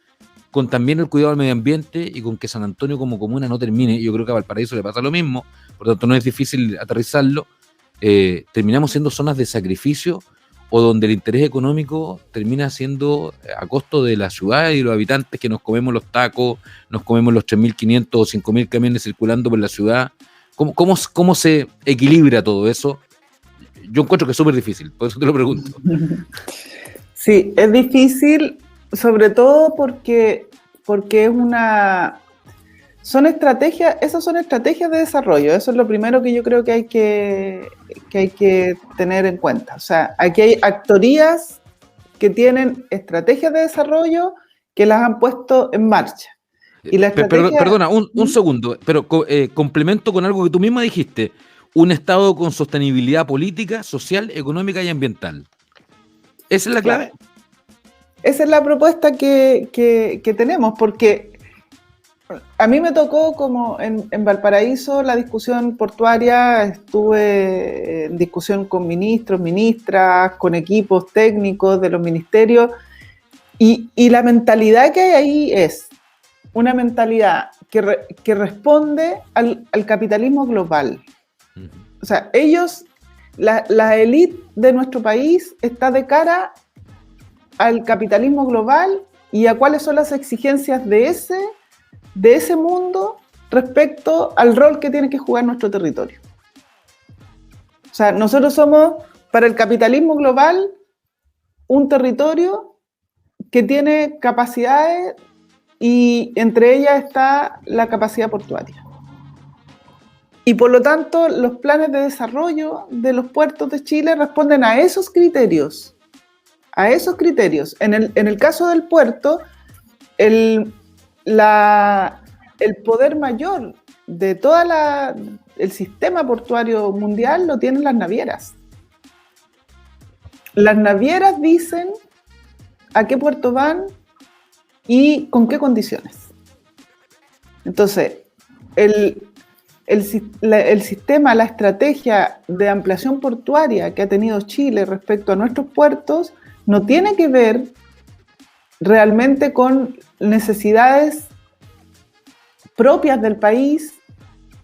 con también el cuidado del medio ambiente y con que San Antonio como comuna no termine? Yo creo que a Valparaíso le pasa lo mismo, por lo tanto no es difícil aterrizarlo. Terminamos siendo zonas de sacrificio o donde el interés económico termina siendo a costo de la ciudad y de los habitantes, que nos comemos los tacos, nos comemos los 3.500 o 5.000 camiones circulando por la ciudad. ¿Cómo se equilibra todo eso? Yo encuentro que es súper difícil, por eso te lo pregunto. Sí, es difícil, sobre todo porque es son estrategias de desarrollo. Eso es lo primero que yo creo que hay que tener en cuenta. O sea, aquí hay actorías que tienen estrategias de desarrollo que las han puesto en marcha. Y la estrategia... Perdona, un segundo, pero complemento con algo que tú misma dijiste: un Estado con sostenibilidad política, social, económica y ambiental. ¿Esa es la clave? Claro. Esa es la propuesta que tenemos, porque a mí me tocó, como en Valparaíso, la discusión portuaria. Estuve en discusión con ministros, ministras, con equipos técnicos de los ministerios, y la mentalidad que hay ahí es una mentalidad que responde al capitalismo global. O sea, ellos, la élite de nuestro país está de cara al capitalismo global y a cuáles son las exigencias de ese mundo respecto al rol que tiene que jugar nuestro territorio. O sea, nosotros somos, para el capitalismo global, un territorio que tiene capacidades, y entre ellas está la capacidad portuaria. Y por lo tanto, los planes de desarrollo de los puertos de Chile responden a esos criterios. En el caso del puerto, el poder mayor de todo el sistema portuario mundial lo tienen las navieras. Las navieras dicen a qué puerto van y con qué condiciones. Entonces, el sistema, la estrategia de ampliación portuaria que ha tenido Chile respecto a nuestros puertos no tiene que ver realmente con necesidades propias del país,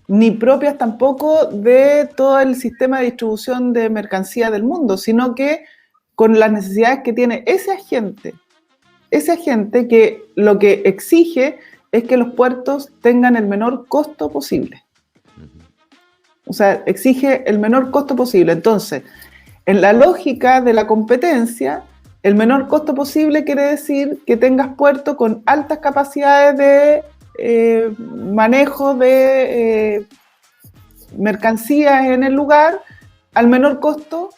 ni propias tampoco de todo el sistema de distribución de mercancía del mundo, sino que con las necesidades que tiene ese agente que lo que exige es que los puertos tengan el menor costo posible. O sea, exige el menor costo posible. Entonces, en la lógica de la competencia, el menor costo posible quiere decir que tengas puertos con altas capacidades de manejo de mercancías en el lugar al menor costo,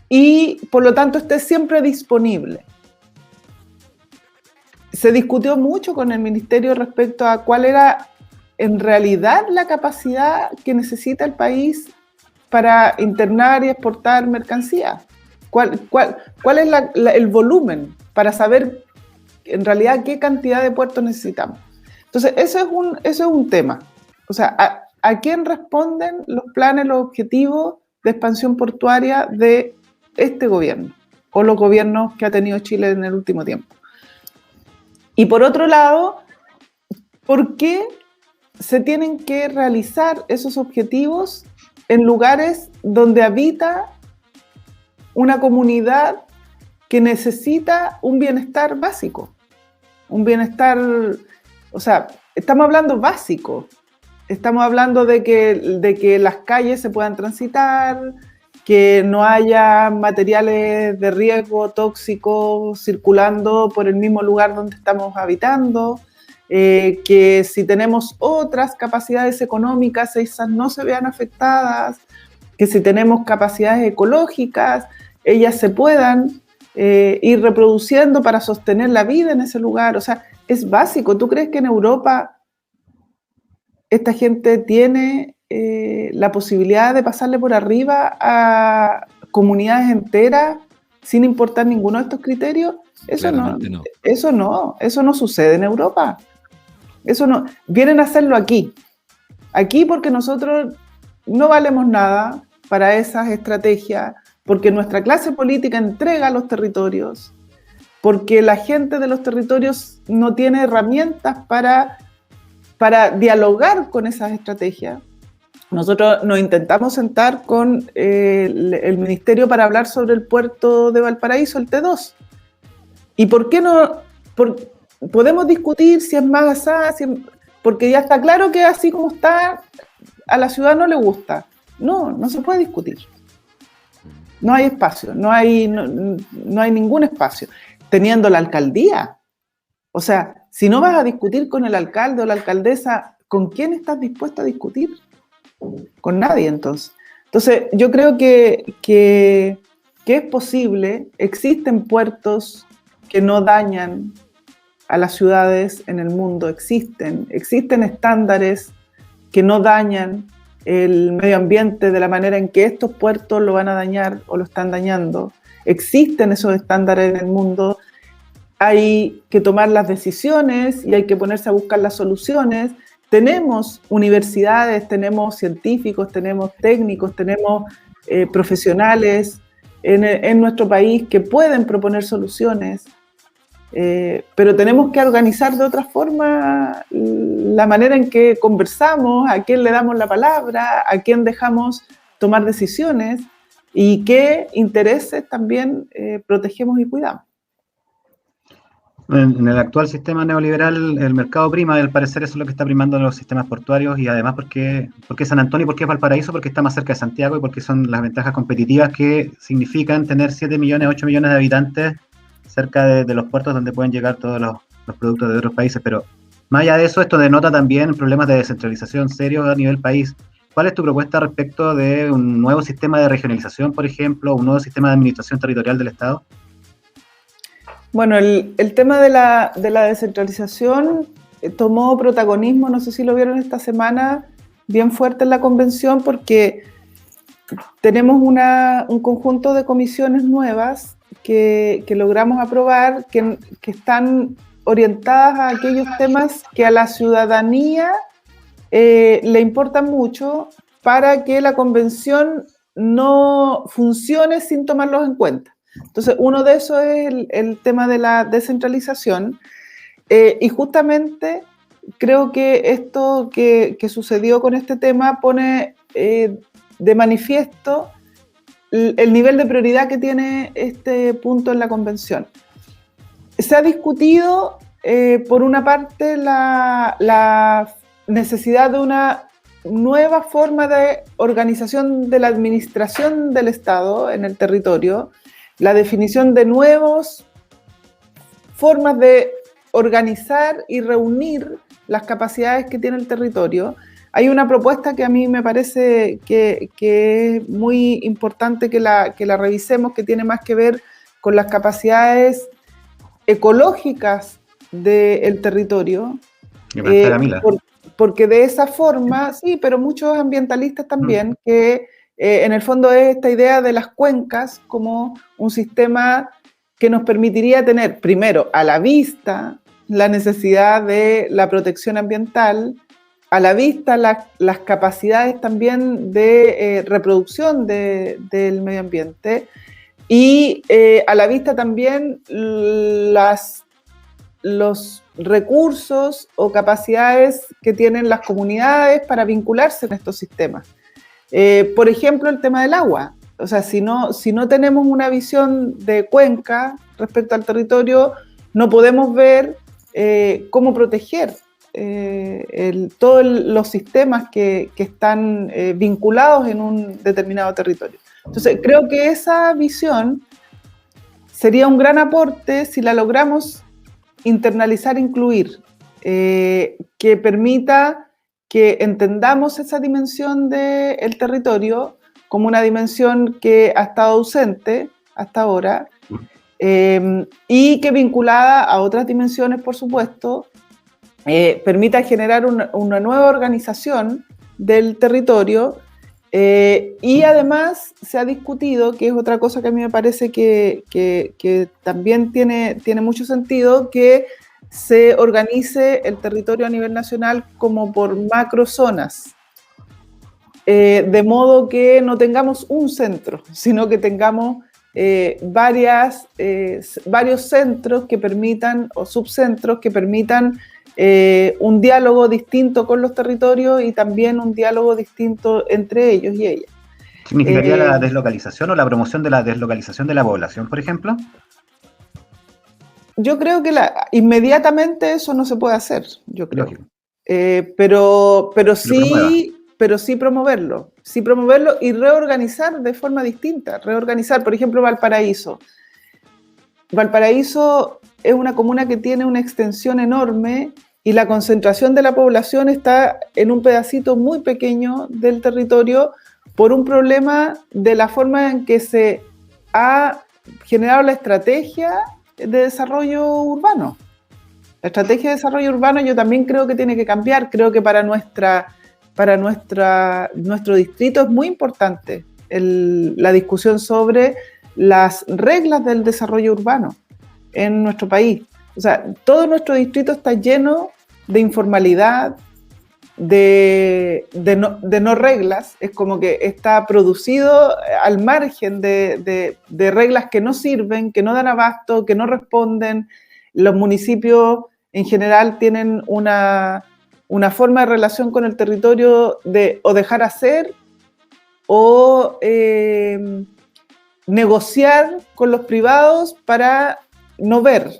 y por lo tanto esté siempre disponible. Se discutió mucho con el ministerio respecto a cuál era en realidad la capacidad que necesita el país para internar y exportar mercancía. ¿Cuál es el volumen para saber en realidad qué cantidad de puertos necesitamos? Entonces, eso es un tema. O sea, ¿a quién responden los planes, los objetivos de expansión portuaria de este gobierno o los gobiernos que ha tenido Chile en el último tiempo? Y por otro lado, ¿por qué se tienen que realizar esos objetivos en lugares donde habita una comunidad que necesita un bienestar básico? Un bienestar, o sea, estamos hablando básico. Estamos hablando de que las calles se puedan transitar, que no haya materiales de riesgo tóxicos circulando por el mismo lugar donde estamos habitando, que si tenemos otras capacidades económicas, esas no se vean afectadas, que si tenemos capacidades ecológicas, ellas se puedan ir reproduciendo para sostener la vida en ese lugar. O sea, es básico. ¿Tú crees que en Europa esta gente tiene la posibilidad de pasarle por arriba a comunidades enteras sin importar ninguno de estos criterios? Eso no. Eso no sucede en Europa. Eso no. Vienen a hacerlo aquí. Aquí porque nosotros no valemos nada para esas estrategias, porque nuestra clase política entrega los territorios, porque la gente de los territorios no tiene herramientas para dialogar con esas estrategias. Nosotros nos intentamos sentar con el ministerio para hablar sobre el puerto de Valparaíso, el T2. ¿Y por qué no? Podemos discutir si es más así, porque ya está claro que así como está, a la ciudad no le gusta. No se puede discutir. No hay espacio, no hay ningún espacio. Teniendo la alcaldía. O sea, si no vas a discutir con el alcalde o la alcaldesa, ¿con quién estás dispuesto a discutir? Con nadie, entonces. Entonces, yo creo que es posible. Existen puertos que no dañan a las ciudades en el mundo. Existen estándares que no dañan el medio ambiente de la manera en que estos puertos lo van a dañar o lo están dañando. Existen esos estándares en el mundo. Hay que tomar las decisiones y hay que ponerse a buscar las soluciones. Tenemos universidades, tenemos científicos, tenemos técnicos, tenemos profesionales en nuestro país que pueden proponer soluciones, pero tenemos que organizar de otra forma la manera en que conversamos, a quién le damos la palabra, a quién dejamos tomar decisiones y qué intereses también protegemos y cuidamos. En el actual sistema neoliberal, el mercado prima, y al parecer eso es lo que está primando en los sistemas portuarios, y además porque San Antonio y porque es Valparaíso, porque está más cerca de Santiago y porque son las ventajas competitivas que significan tener 7 millones, 8 millones de habitantes cerca de los puertos donde pueden llegar todos los productos de otros países. Pero más allá de eso, esto denota también problemas de descentralización serios a nivel país. ¿Cuál es tu propuesta respecto de un nuevo sistema de regionalización, por ejemplo, un nuevo sistema de administración territorial del Estado? Bueno, el tema de la descentralización tomó protagonismo, no sé si lo vieron esta semana, bien fuerte en la convención, porque tenemos un conjunto de comisiones nuevas que logramos aprobar, que están orientadas a aquellos temas que a la ciudadanía le importan mucho para que la convención no funcione sin tomarlos en cuenta. Entonces, uno de esos es el tema de la descentralización, y justamente creo que esto que sucedió con este tema pone de manifiesto el nivel de prioridad que tiene este punto en la convención. Se ha discutido, por una parte, la necesidad de una nueva forma de organización de la administración del Estado en el territorio, la definición de nuevas formas de organizar y reunir las capacidades que tiene el territorio. Hay una propuesta que a mí me parece que es muy importante que la revisemos, que tiene más que ver con las capacidades ecológicas del territorio. Porque de esa forma, sí, pero muchos ambientalistas también, que en el fondo es esta idea de las cuencas como un sistema que nos permitiría tener, primero, a la vista la necesidad de la protección ambiental, a la vista las capacidades también de reproducción del medio ambiente y a la vista también los recursos o capacidades que tienen las comunidades para vincularse en estos sistemas. Por ejemplo, el tema del agua. O sea, si no tenemos una visión de cuenca respecto al territorio, no podemos ver cómo proteger todos los sistemas que están vinculados en un determinado territorio. Entonces, creo que esa visión sería un gran aporte si la logramos internalizar, incluir. que permita que entendamos esa dimensión del territorio como una dimensión que ha estado ausente hasta ahora, y que vinculada a otras dimensiones, por supuesto, permita generar una nueva organización del territorio, y además se ha discutido, que es otra cosa que a mí me parece que también tiene mucho sentido, que se organice el territorio a nivel nacional como por macrozonas, de modo que no tengamos un centro, sino que tengamos varios centros que permitan, o subcentros que permitan un diálogo distinto con los territorios y también un diálogo distinto entre ellos y ellas. ¿Significaría la deslocalización o la promoción de la deslocalización de la población, por ejemplo? Yo creo que inmediatamente eso no se puede hacer, yo creo. Pero sí promoverlo y reorganizar de forma distinta. Reorganizar, por ejemplo, Valparaíso. Valparaíso es una comuna que tiene una extensión enorme y la concentración de la población está en un pedacito muy pequeño del territorio por un problema de la forma en que se ha generado la estrategia de desarrollo urbano. La estrategia de desarrollo urbano yo también creo que tiene que cambiar. Creo que para nuestro distrito es muy importante la discusión sobre las reglas del desarrollo urbano en nuestro país. O sea, todo nuestro distrito está lleno de informalidad, de no reglas. Es como que está producido al margen de reglas que no sirven, que no dan abasto, que no responden. Los municipios en general tienen una forma de relación con el territorio de o dejar hacer o negociar con los privados para no ver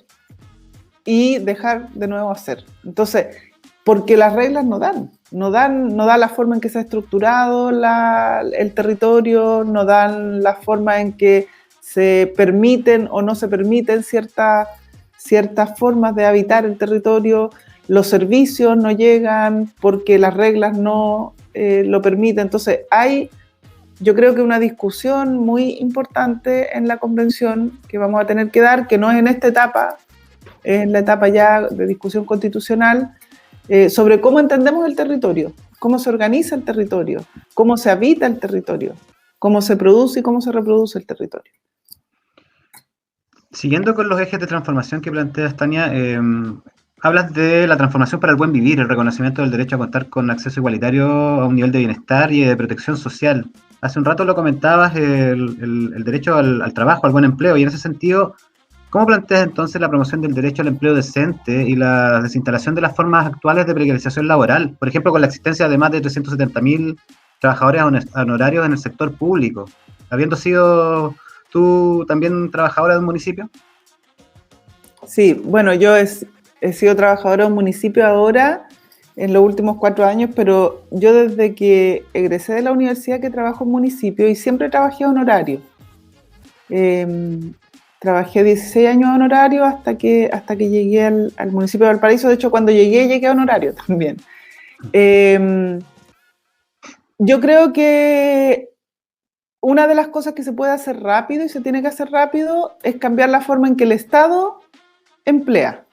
y dejar de nuevo hacer. Entonces, porque las reglas no da la forma en que se ha estructurado el territorio, no dan la forma en que se permiten o no se permiten ciertas formas de habitar el territorio. Los servicios no llegan porque las reglas no lo permiten. Entonces yo creo que una discusión muy importante en la convención que vamos a tener que dar, que no es en esta etapa, es en la etapa ya de discusión constitucional, sobre cómo entendemos el territorio, cómo se organiza el territorio, cómo se habita el territorio, cómo se produce y cómo se reproduce el territorio. Siguiendo con los ejes de transformación que planteas, Tania, hablas de la transformación para el buen vivir, el reconocimiento del derecho a contar con acceso igualitario a un nivel de bienestar y de protección social. Hace un rato lo comentabas, el derecho al trabajo, al buen empleo, y en ese sentido, ¿cómo planteas entonces la promoción del derecho al empleo decente y la desinstalación de las formas actuales de precarización laboral? Por ejemplo, con la existencia de más de 370.000 trabajadores honorarios en el sector público. Habiendo sido tú también trabajadora de un municipio. Sí, bueno, yo he sido trabajadora de un municipio ahora en los últimos 4 años, pero yo desde que egresé de la universidad que trabajo en municipio y siempre trabajé honorario. Trabajé 16 años honorario hasta que llegué al municipio de Valparaíso. De hecho, cuando llegué a honorario también. Yo creo que una de las cosas que se puede hacer rápido y se tiene que hacer rápido es cambiar la forma en que el Estado emplea.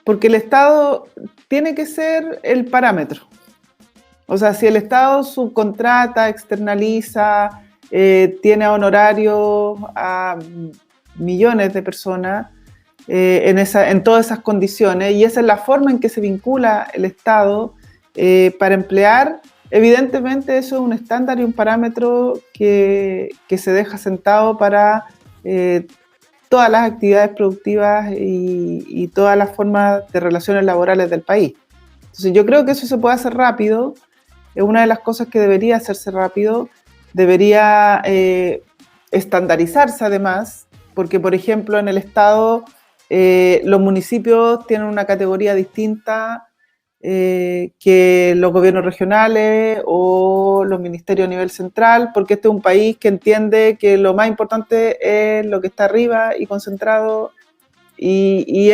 Porque el Estado tiene que ser el parámetro. O sea, si el Estado subcontrata, externaliza, tiene honorarios a millones de personas en todas esas condiciones, y esa es la forma en que se vincula el Estado para emplear, evidentemente eso es un estándar y un parámetro que se deja sentado para todas las actividades productivas y todas las formas de relaciones laborales del país. Entonces yo creo que eso se puede hacer rápido, es una de las cosas que debería hacerse rápido, debería estandarizarse además, porque por ejemplo en el Estado los municipios tienen una categoría distinta que los gobiernos regionales o los ministerios a nivel central, porque este es un país que entiende que lo más importante es lo que está arriba y concentrado, y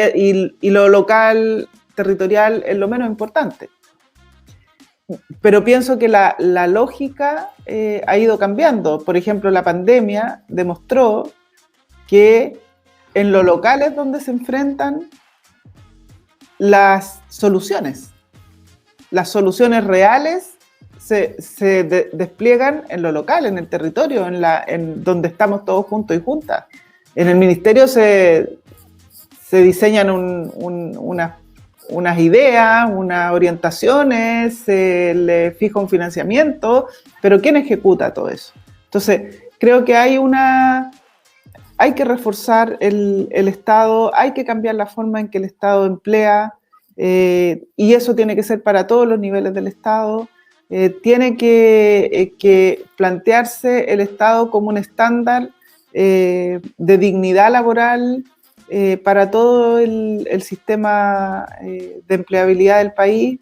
lo local territorial es lo menos importante. Pero pienso que la lógica ha ido cambiando. Por ejemplo, la pandemia demostró que en lo local es donde se enfrentan las soluciones. Las soluciones reales se despliegan en lo local, en el territorio, en donde estamos todos juntos y juntas. En el ministerio se diseñan unas ideas, unas orientaciones, se le fija un financiamiento, pero ¿quién ejecuta todo eso? Entonces, creo que hay que reforzar el Estado, hay que cambiar la forma en que el Estado emplea, y eso tiene que ser para todos los niveles del Estado. Tiene que plantearse el Estado como un estándar de dignidad laboral para todo el sistema de empleabilidad del país,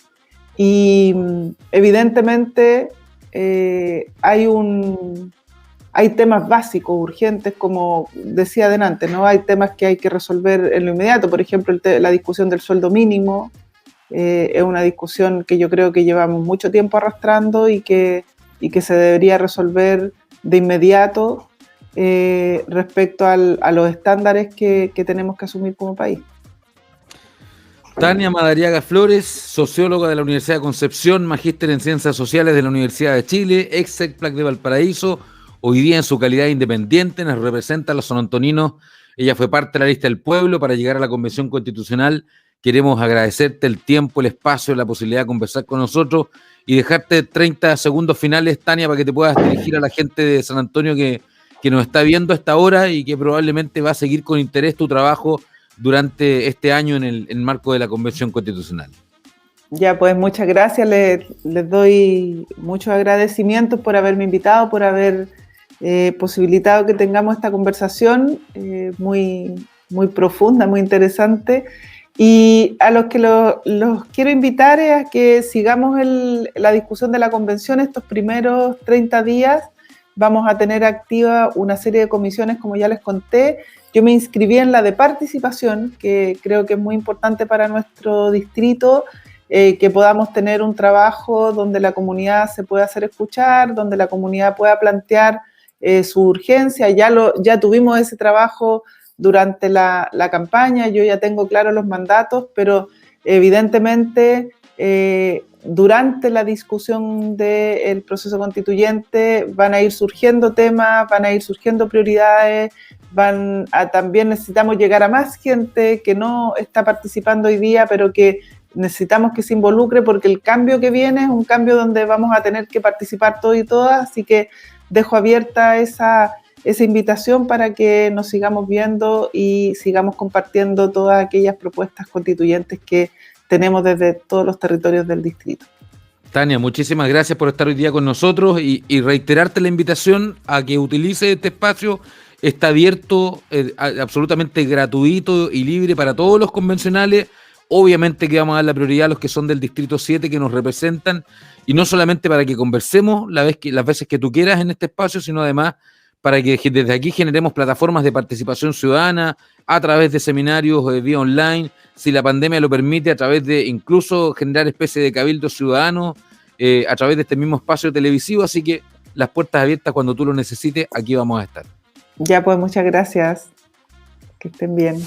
y evidentemente hay temas básicos, urgentes, como decía adelante, ¿no? Hay temas que hay que resolver en lo inmediato. Por ejemplo, la discusión del sueldo mínimo es una discusión que yo creo que llevamos mucho tiempo arrastrando y que se debería resolver de inmediato respecto a los estándares que tenemos que asumir como país. Tania Madariaga Flores, socióloga de la Universidad de Concepción, magíster en Ciencias Sociales de la Universidad de Chile, ex CECPLAC de Valparaíso, hoy día en su calidad de independiente nos representa a los sanantoninos. Ella fue parte de la lista del pueblo para llegar a la Convención Constitucional. Queremos agradecerte el tiempo, el espacio, la posibilidad de conversar con nosotros y dejarte 30 segundos finales, Tania, para que te puedas dirigir a la gente de San Antonio que nos está viendo a esta hora y que probablemente va a seguir con interés tu trabajo durante este año en el marco de la Convención Constitucional. Ya, pues muchas gracias, les doy muchos agradecimientos por haberme invitado, por haber posibilitado que tengamos esta conversación muy, muy profunda, muy interesante. Y a los que los quiero invitar es a que sigamos la discusión de la convención. Estos primeros 30 días vamos a tener activa una serie de comisiones, como ya les conté. Yo me inscribí en la de participación, que creo que es muy importante para nuestro distrito, que podamos tener un trabajo donde la comunidad se pueda hacer escuchar, donde la comunidad pueda plantear su urgencia. Ya tuvimos ese trabajo durante la campaña, yo ya tengo claros los mandatos, pero evidentemente durante la discusión del proceso constituyente van a ir surgiendo temas, van a ir surgiendo prioridades, también necesitamos llegar a más gente que no está participando hoy día, pero que necesitamos que se involucre, porque el cambio que viene es un cambio donde vamos a tener que participar todos y todas, así que dejo abierta esa invitación para que nos sigamos viendo y sigamos compartiendo todas aquellas propuestas constituyentes que tenemos desde todos los territorios del distrito. Tania, muchísimas gracias por estar hoy día con nosotros y reiterarte la invitación a que utilice este espacio. Está abierto, absolutamente gratuito y libre para todos los convencionales. Obviamente que vamos a dar la prioridad a los que son del Distrito 7, que nos representan, y no solamente para que conversemos las veces que tú quieras en este espacio, sino además para que desde aquí generemos plataformas de participación ciudadana a través de seminarios vía online, si la pandemia lo permite, a través de incluso generar especie de cabildo ciudadano, a través de este mismo espacio televisivo. Así que las puertas abiertas cuando tú lo necesites, aquí vamos a estar. Ya, pues muchas gracias. Que estén bien.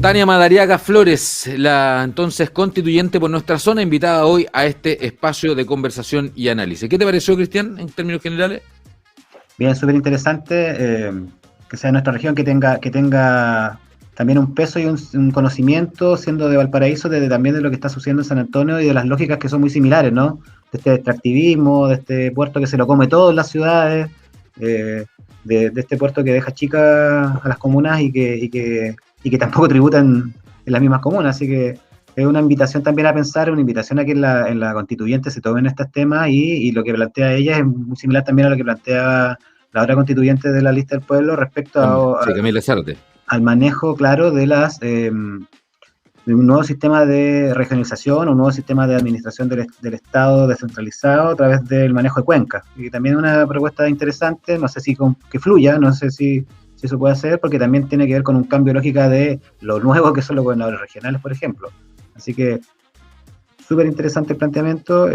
Tania Madariaga Flores, la entonces constituyente por nuestra zona, invitada hoy a este espacio de conversación y análisis. ¿Qué te pareció, Cristian, en términos generales? Bien, súper interesante que sea nuestra región, que tenga también un peso y un conocimiento, siendo de Valparaíso, también de lo que está sucediendo en San Antonio y de las lógicas que son muy similares, ¿no? De este extractivismo, de este puerto que se lo come todo en las ciudades, de este puerto que deja chicas a las comunas y que tampoco tributan en las mismas comunas. Así que es una invitación también a pensar, una invitación a que en la constituyente se tomen estos temas y lo que plantea ella es muy similar también a lo que plantea la otra constituyente de la lista del pueblo respecto al manejo, claro, de un nuevo sistema de regionalización, un nuevo sistema de administración del Estado descentralizado a través del manejo de cuencas. Y también una propuesta interesante, no sé si que fluya, no sé si eso puede hacer, porque también tiene que ver con un cambio de lógica de lo nuevo que son los gobernadores regionales, por ejemplo. Así que súper interesante el planteamiento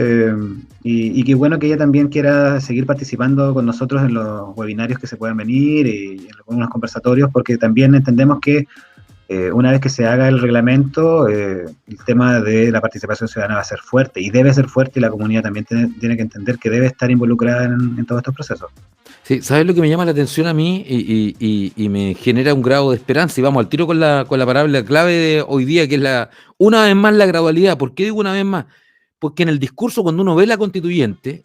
y qué bueno que ella también quiera seguir participando con nosotros en los webinarios que se puedan venir y en algunos conversatorios, porque también entendemos que una vez que se haga el reglamento, el tema de la participación ciudadana va a ser fuerte y debe ser fuerte, y la comunidad también tiene que entender que debe estar involucrada en todos estos procesos. Sí, ¿sabes lo que me llama la atención a mí y me genera un grado de esperanza? Y vamos al tiro con la palabra clave de hoy día, que es una vez más la gradualidad. ¿Por qué digo una vez más? Porque en el discurso, cuando uno ve la constituyente,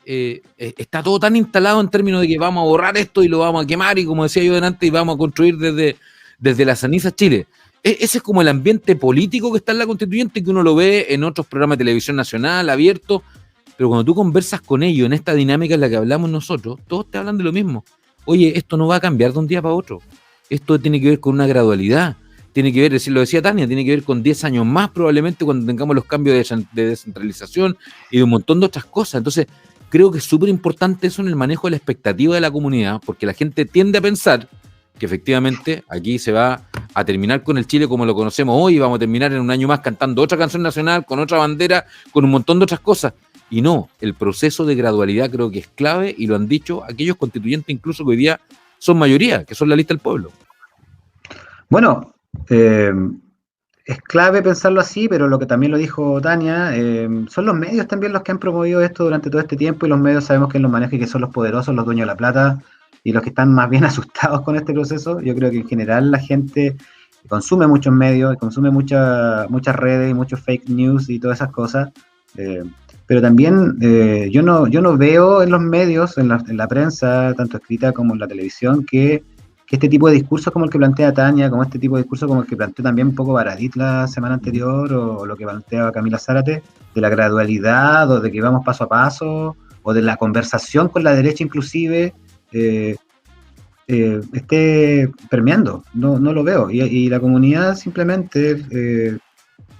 está todo tan instalado en términos de que vamos a borrar esto y lo vamos a quemar, y como decía yo delante, y vamos a construir desde las cenizas Chile. Ese es como el ambiente político que está en la constituyente, que uno lo ve en otros programas de televisión nacional, abiertos. Pero cuando tú conversas con ellos en esta dinámica en la que hablamos nosotros, todos te hablan de lo mismo. Oye, esto no va a cambiar de un día para otro. Esto tiene que ver con una gradualidad. Tiene que ver, lo decía Tania, tiene que ver con 10 años más probablemente cuando tengamos los cambios de descentralización y de un montón de otras cosas. Entonces, creo que es súper importante eso en el manejo de la expectativa de la comunidad, porque la gente tiende a pensar que efectivamente aquí se va a terminar con el Chile como lo conocemos hoy, y vamos a terminar en un año más cantando otra canción nacional, con otra bandera, con un montón de otras cosas. Y no, el proceso de gradualidad creo que es clave, y lo han dicho aquellos constituyentes incluso que hoy día son mayoría, que son la lista del pueblo. Bueno, es clave pensarlo así, pero lo que también lo dijo Tania, son los medios también los que han promovido esto durante todo este tiempo, y los medios sabemos que los manejan, que son los poderosos, los dueños de la plata, y los que están más bien asustados con este proceso. Yo creo que en general la gente consume muchos medios, consume muchas redes y muchos fake news y todas esas cosas. Pero también yo no veo en los medios, en la prensa, tanto escrita como en la televisión, que este tipo de discursos como el que plantea Tania, como este tipo de discursos como el que planteó también un poco Baradit la semana anterior, o lo que planteaba Camila Zárate, de la gradualidad, o de que vamos paso a paso, o de la conversación con la derecha inclusive, esté permeando. No lo veo. Y la comunidad simplemente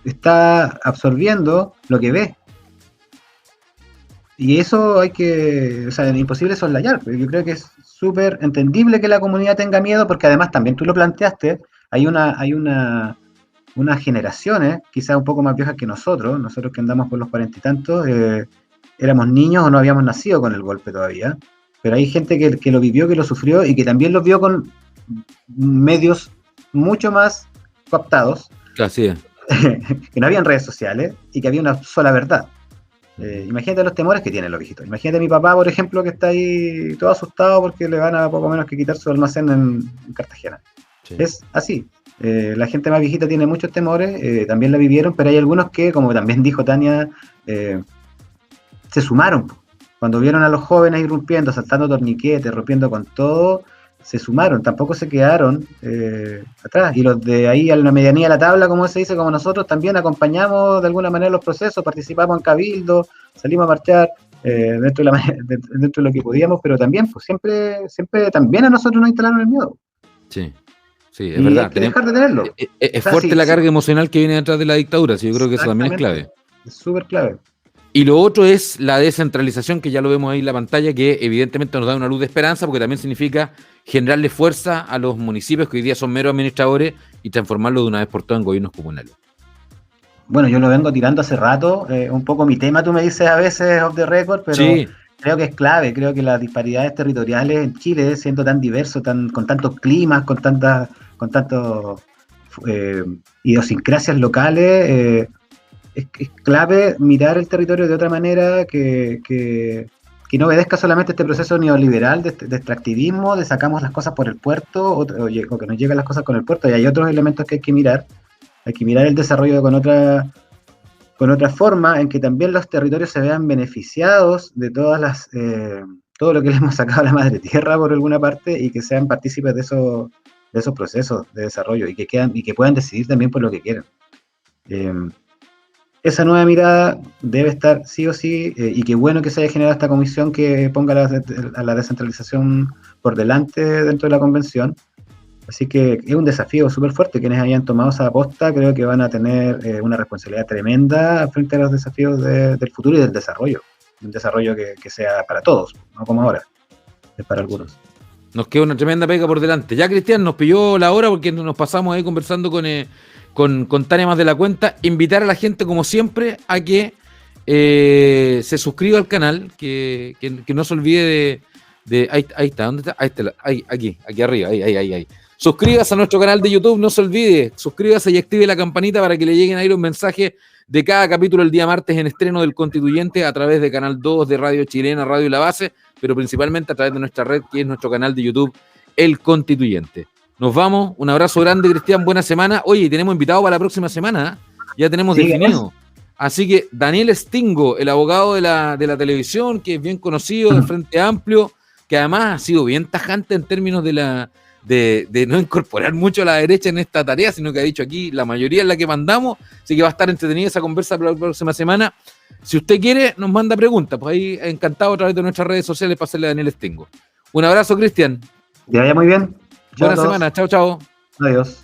está absorbiendo lo que ve. Y eso es imposible soslayar. Yo creo que es súper entendible que la comunidad tenga miedo, porque además también tú lo planteaste, hay unas generaciones, quizás un poco más viejas que nosotros que andamos por los 40 y tantos, éramos niños o no habíamos nacido con el golpe todavía, pero hay gente que lo vivió, que lo sufrió, y que también lo vio con medios mucho más cooptados, Así es. que no habían redes sociales y que había una sola verdad. Imagínate los temores que tienen los viejitos. Imagínate a mi papá, por ejemplo, que está ahí todo asustado porque le van a poco menos que quitar su almacén en Cartagena. Sí. Es así. La gente más viejita tiene muchos temores, también la vivieron, pero hay algunos que, como también dijo Tania, se sumaron. Cuando vieron a los jóvenes irrumpiendo, saltando torniquetes, rompiendo con todo, se sumaron, tampoco se quedaron atrás. Y los de ahí a la medianía de la tabla, como se dice, como nosotros, también acompañamos de alguna manera los procesos, participamos en cabildo, salimos a marchar dentro de lo que podíamos, pero también, pues siempre también a nosotros nos instalaron el miedo. Sí, es verdad. Hay que dejar de tenerlo. Es fuerte la carga emocional que viene detrás de la dictadura, sí, yo creo que eso también es clave. Es súper clave. Y lo otro es la descentralización, que ya lo vemos ahí en la pantalla, que evidentemente nos da una luz de esperanza, porque también significa generarle fuerza a los municipios que hoy día son meros administradores y transformarlo de una vez por todas en gobiernos comunales. Bueno, yo lo vengo tirando hace rato, un poco mi tema, tú me dices a veces off the record, pero sí, creo que es clave. Creo que las disparidades territoriales en Chile, siendo tan diverso, con tantos climas, con tantas idiosincrasias locales, es clave mirar el territorio de otra manera, que no obedezca solamente este proceso neoliberal de extractivismo, de sacamos las cosas por el puerto, o que nos llegan las cosas con el puerto. Y hay otros elementos que hay que mirar. Hay que mirar el desarrollo con otra forma, en que también los territorios se vean beneficiados de todo lo que le hemos sacado a la madre tierra por alguna parte, y que sean partícipes de esos procesos de desarrollo, y que puedan decidir también por lo que quieran. Esa nueva mirada debe estar sí o sí, y qué bueno que se haya generado esta comisión que ponga a la descentralización por delante dentro de la convención. Así que es un desafío súper fuerte. Quienes hayan tomado esa aposta creo que van a tener una responsabilidad tremenda frente a los desafíos del futuro y del desarrollo. Un desarrollo que sea para todos, no como ahora, es para algunos. Nos queda una tremenda pega por delante. Ya, Cristian, nos pilló la hora porque nos pasamos ahí conversando con con Tania Más de la Cuenta. Invitar a la gente, como siempre, a que se suscriba al canal, que no se olvide de ahí está, ¿dónde está? Ahí está, aquí arriba, ahí. Suscríbase a nuestro canal de YouTube, no se olvide, suscríbase y active la campanita para que le lleguen a ir un mensaje de cada capítulo el día martes en estreno del Constituyente a través de Canal 2 de Radio Chilena, Radio La Base, pero principalmente a través de nuestra red, que es nuestro canal de YouTube, El Constituyente. Nos vamos, un abrazo grande, Cristian, buena semana. Oye, tenemos invitado para la próxima semana, ya tenemos definido. Así que Daniel Stingo, el abogado de la televisión, que es bien conocido, del Frente Amplio, que además ha sido bien tajante en términos de no incorporar mucho a la derecha en esta tarea, sino que ha dicho aquí la mayoría es la que mandamos, así que va a estar entretenida esa conversa para la próxima semana. Si usted quiere, nos manda preguntas, pues ahí encantado a través de nuestras redes sociales para hacerle a Daniel Stingo. Un abrazo, Cristian. Que vaya muy bien. Buena semana, chao. Adiós.